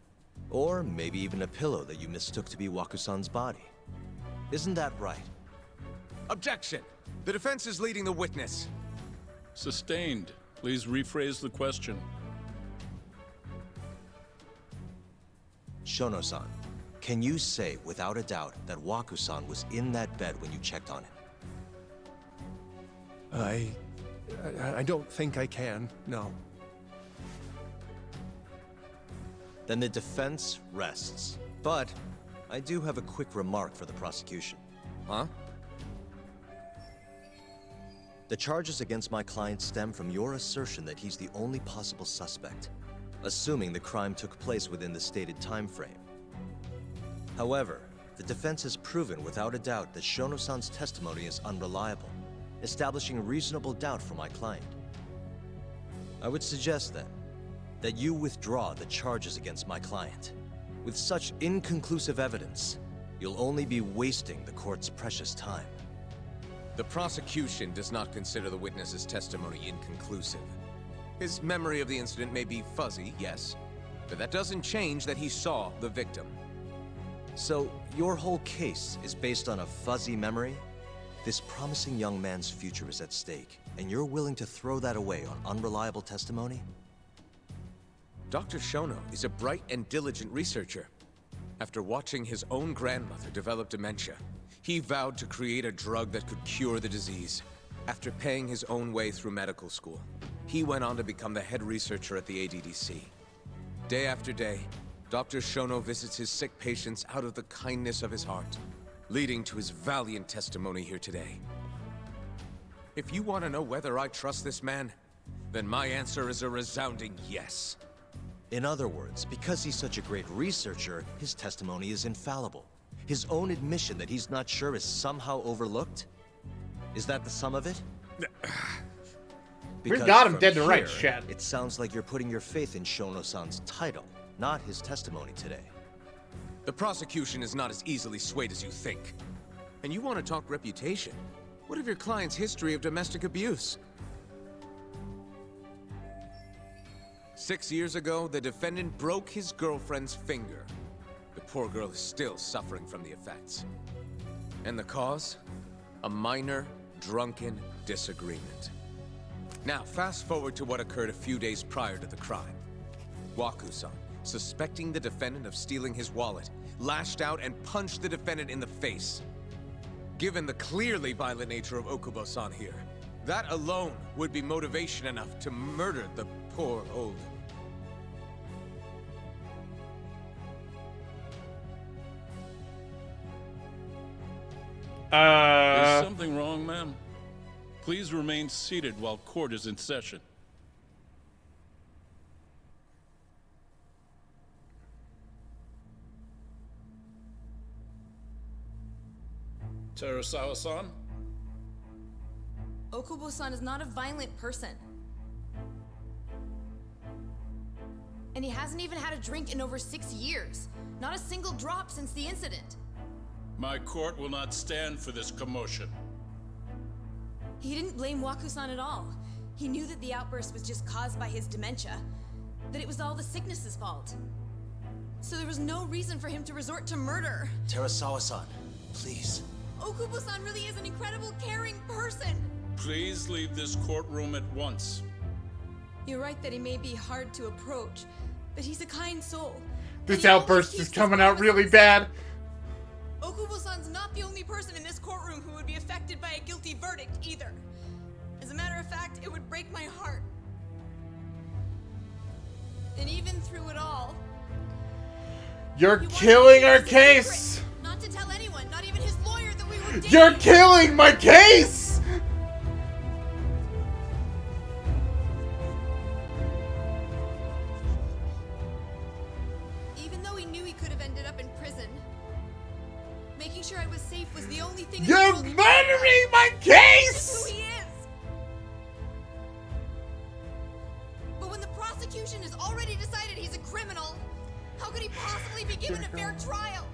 Or maybe even a pillow that you mistook to be Waku-san's body. Isn't that right? Objection! The defense is leading the witness. Sustained. Please rephrase the question. Shono-san, can you say without a doubt that Waku-san was in that bed when you checked on him? I don't think I can, no. Then the defense rests. But I do have a quick remark for the prosecution. Huh? The charges against my client stem from your assertion that he's the only possible suspect, assuming the crime took place within the stated time frame. However, the defense has proven without a doubt that Shono-san's testimony is unreliable, establishing reasonable doubt for my client. I would suggest then that you withdraw the charges against my client. With such inconclusive evidence, you'll only be wasting the court's precious time. The prosecution does not consider the witness's testimony inconclusive. His memory of the incident may be fuzzy, yes, but that doesn't change that he saw the victim. So, your whole case is based on a fuzzy memory? This promising young man's future is at stake, and you're willing to throw that away on unreliable testimony? Dr. Shono is a bright and diligent researcher. After watching his own grandmother develop dementia, he vowed to create a drug that could cure the disease. After paying his own way through medical school, he went on to become the head researcher at the ADDC. Day after day, Dr. Shono visits his sick patients out of the kindness of his heart, leading to his valiant testimony here today. If you want to know whether I trust this man, then my answer is a resounding yes. In other words, because he's such a great researcher, his testimony is infallible. His own admission that he's not sure is somehow overlooked? Is that the sum of it? We got him dead to rights, Chad. It sounds like you're putting your faith in Shono-san's title, not his testimony today. The prosecution is not as easily swayed as you think. And you want to talk reputation? What of your client's history of domestic abuse? 6 years ago, the defendant broke his girlfriend's finger. The poor girl is still suffering from the effects. And the cause? A minor, drunken disagreement. Now, fast forward to what occurred a few days prior to the crime. Waku-san, suspecting the defendant of stealing his wallet, lashed out and punched the defendant in the face. Given the clearly violent nature of Okubo-san here, that alone would be motivation enough to murder the poor old... Is something wrong, ma'am? Please remain seated while court is in session. Terasawa-san? Okubo-san is not a violent person. And he hasn't even had a drink in over 6 years. Not a single drop since the incident. My court will not stand for this commotion. He didn't blame Waku-san at all. He knew that the outburst was just caused by his dementia. That it was all the sickness's fault. So there was no reason for him to resort to murder. Terasawa-san, please. Okubo-san really is an incredible, caring person. Please leave this courtroom at once. You're right that he may be hard to approach, but he's a kind soul. This outburst is coming out really bad. Okubo-san's not the only person in this courtroom who would be affected by a guilty verdict, either. As a matter of fact, it would break my heart. And even through it all... You're killing our case! Not to tell anyone, not even his lawyer, that we were dating. You're killing my case! Even though he knew he could have ended up in prison, making sure I was safe was the only thing. You're murdering my case! That's who he is. But when the prosecution has already decided he's a criminal, how could he possibly be given a fair trial?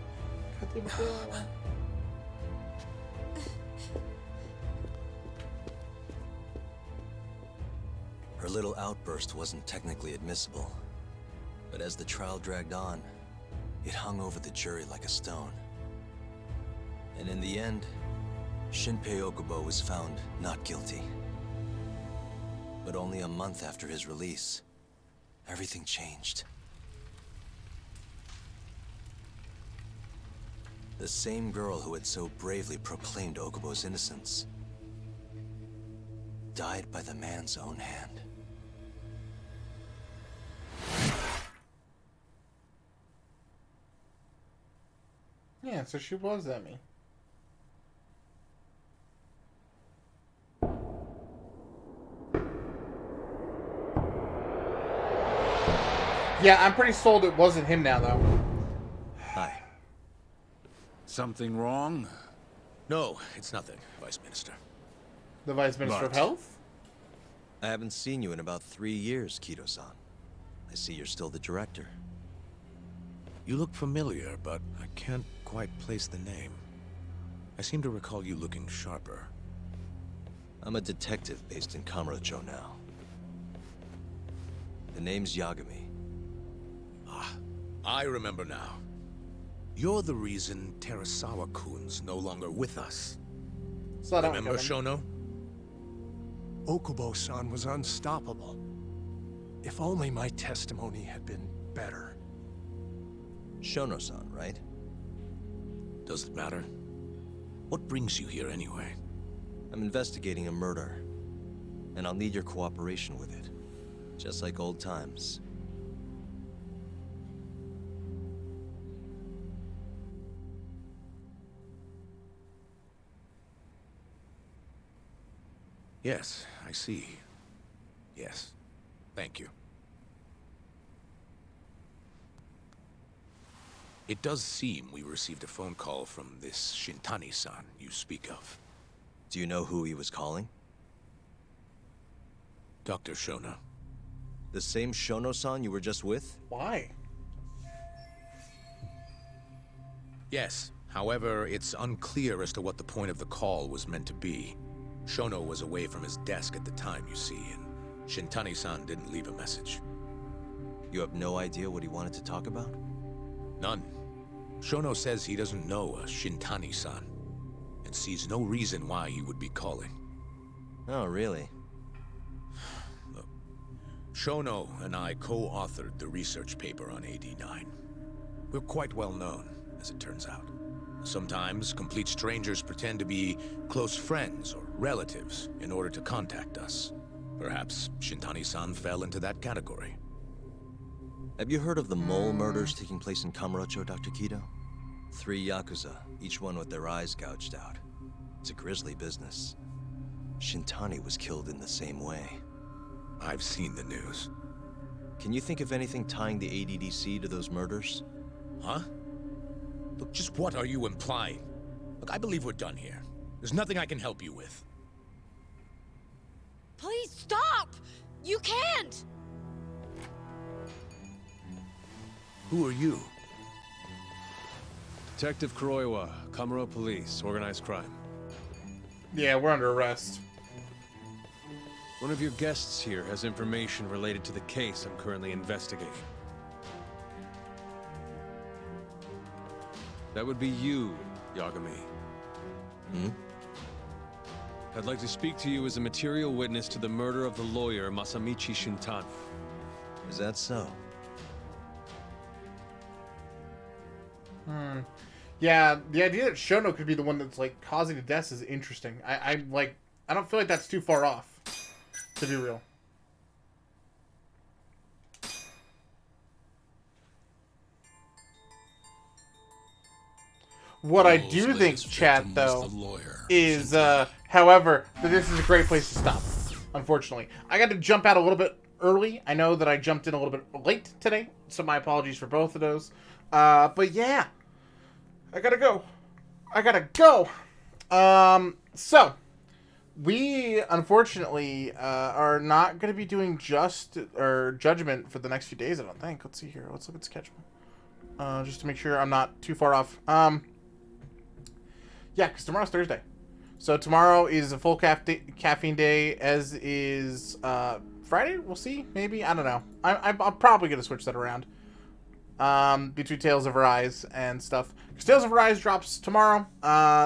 Her little outburst wasn't technically admissible, but as the trial dragged on, it hung over the jury like a stone. And in the end, Shinpei Okubo was found not guilty. But only a month after his release, everything changed. The same girl who had so bravely proclaimed Okubo's innocence died by the man's own hand. Yeah, so she was Emmy. Yeah, I'm pretty sold it wasn't him now, though. Hi. Something wrong? No, it's nothing, Vice Minister. The Vice Minister of Health? I haven't seen you in about 3 years, Kido-san. I see you're still the director. You look familiar, but I can't quite place the name. I seem to recall you looking sharper. I'm a detective based in Kamurocho now. The name's Yagami. Ah, I remember now. You're the reason Terasawa-kun's no longer with us. Remember, Shono? Okubo-san was unstoppable. If only my testimony had been better. Shono-san, right? Does it matter? What brings you here anyway? I'm investigating a murder, and I'll need your cooperation with it. Just like old times. Yes, I see. Yes. Thank you. It does seem we received a phone call from this Shintani-san you speak of. Do you know who he was calling? Dr. Shono. The same Shono-san you were just with? Why? Yes. However, it's unclear as to what the point of the call was meant to be. Shono was away from his desk at the time, you see, and Shintani-san didn't leave a message. You have no idea what he wanted to talk about? None. Shono says he doesn't know a Shintani-san, and sees no reason why he would be calling. Oh, really? Look, Shono and I co-authored the research paper on AD9. We're quite well known, as it turns out. Sometimes, complete strangers pretend to be close friends or relatives in order to contact us. Perhaps Shintani-san fell into that category. Have you heard of the mole murders taking place in Kamurocho, Dr. Kido? 3 Yakuza, each one with their eyes gouged out. It's a grisly business. Shintani was killed in the same way. I've seen the news. Can you think of anything tying the ADDC to those murders? Huh? Look, just what are you implying? Look, I believe we're done here. There's nothing I can help you with. Please stop! You can't! Who are you? Detective Kuroiwa, Kamuro Police, Organized Crime. Yeah, we're under arrest. One of your guests here has information related to the case I'm currently investigating. That would be you, Yagami. Hmm? I'd like to speak to you as a material witness to the murder of the lawyer Masamichi Shintani. Is that so? Yeah, the idea that Shono could be the one that's like causing the deaths is interesting. I don't feel like that's too far off, to be real. What I do think, chat, though, is, however, that this is a great place to stop, unfortunately. I got to jump out a little bit early. I know that I jumped in a little bit late today, so my apologies for both of those. But yeah, I gotta go. So, we, unfortunately, are not going to be doing Judgment for the next few days, I don't think. Let's see here. Let's look at schedule. Just to make sure I'm not too far off. Yeah, because tomorrow's Thursday. So tomorrow is a full caffeine day, as is Friday. We'll see. Maybe. I don't know. I'm probably going to switch that around between Tales of Arise and stuff. Because Tales of Arise drops tomorrow.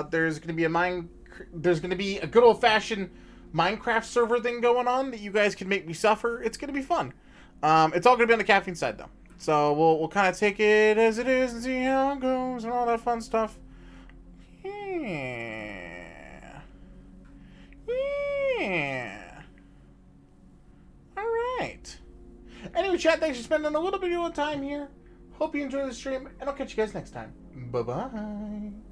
There's going to be a good old-fashioned Minecraft server thing going on that you guys can make me suffer. It's going to be fun. It's all going to be on the caffeine side, though. So we'll kind of take it as it is and see how it goes and all that fun stuff. Yeah. Alright. Anyway, chat, thanks for spending a little bit of your time here. Hope you enjoy the stream, and I'll catch you guys next time. Bye-bye.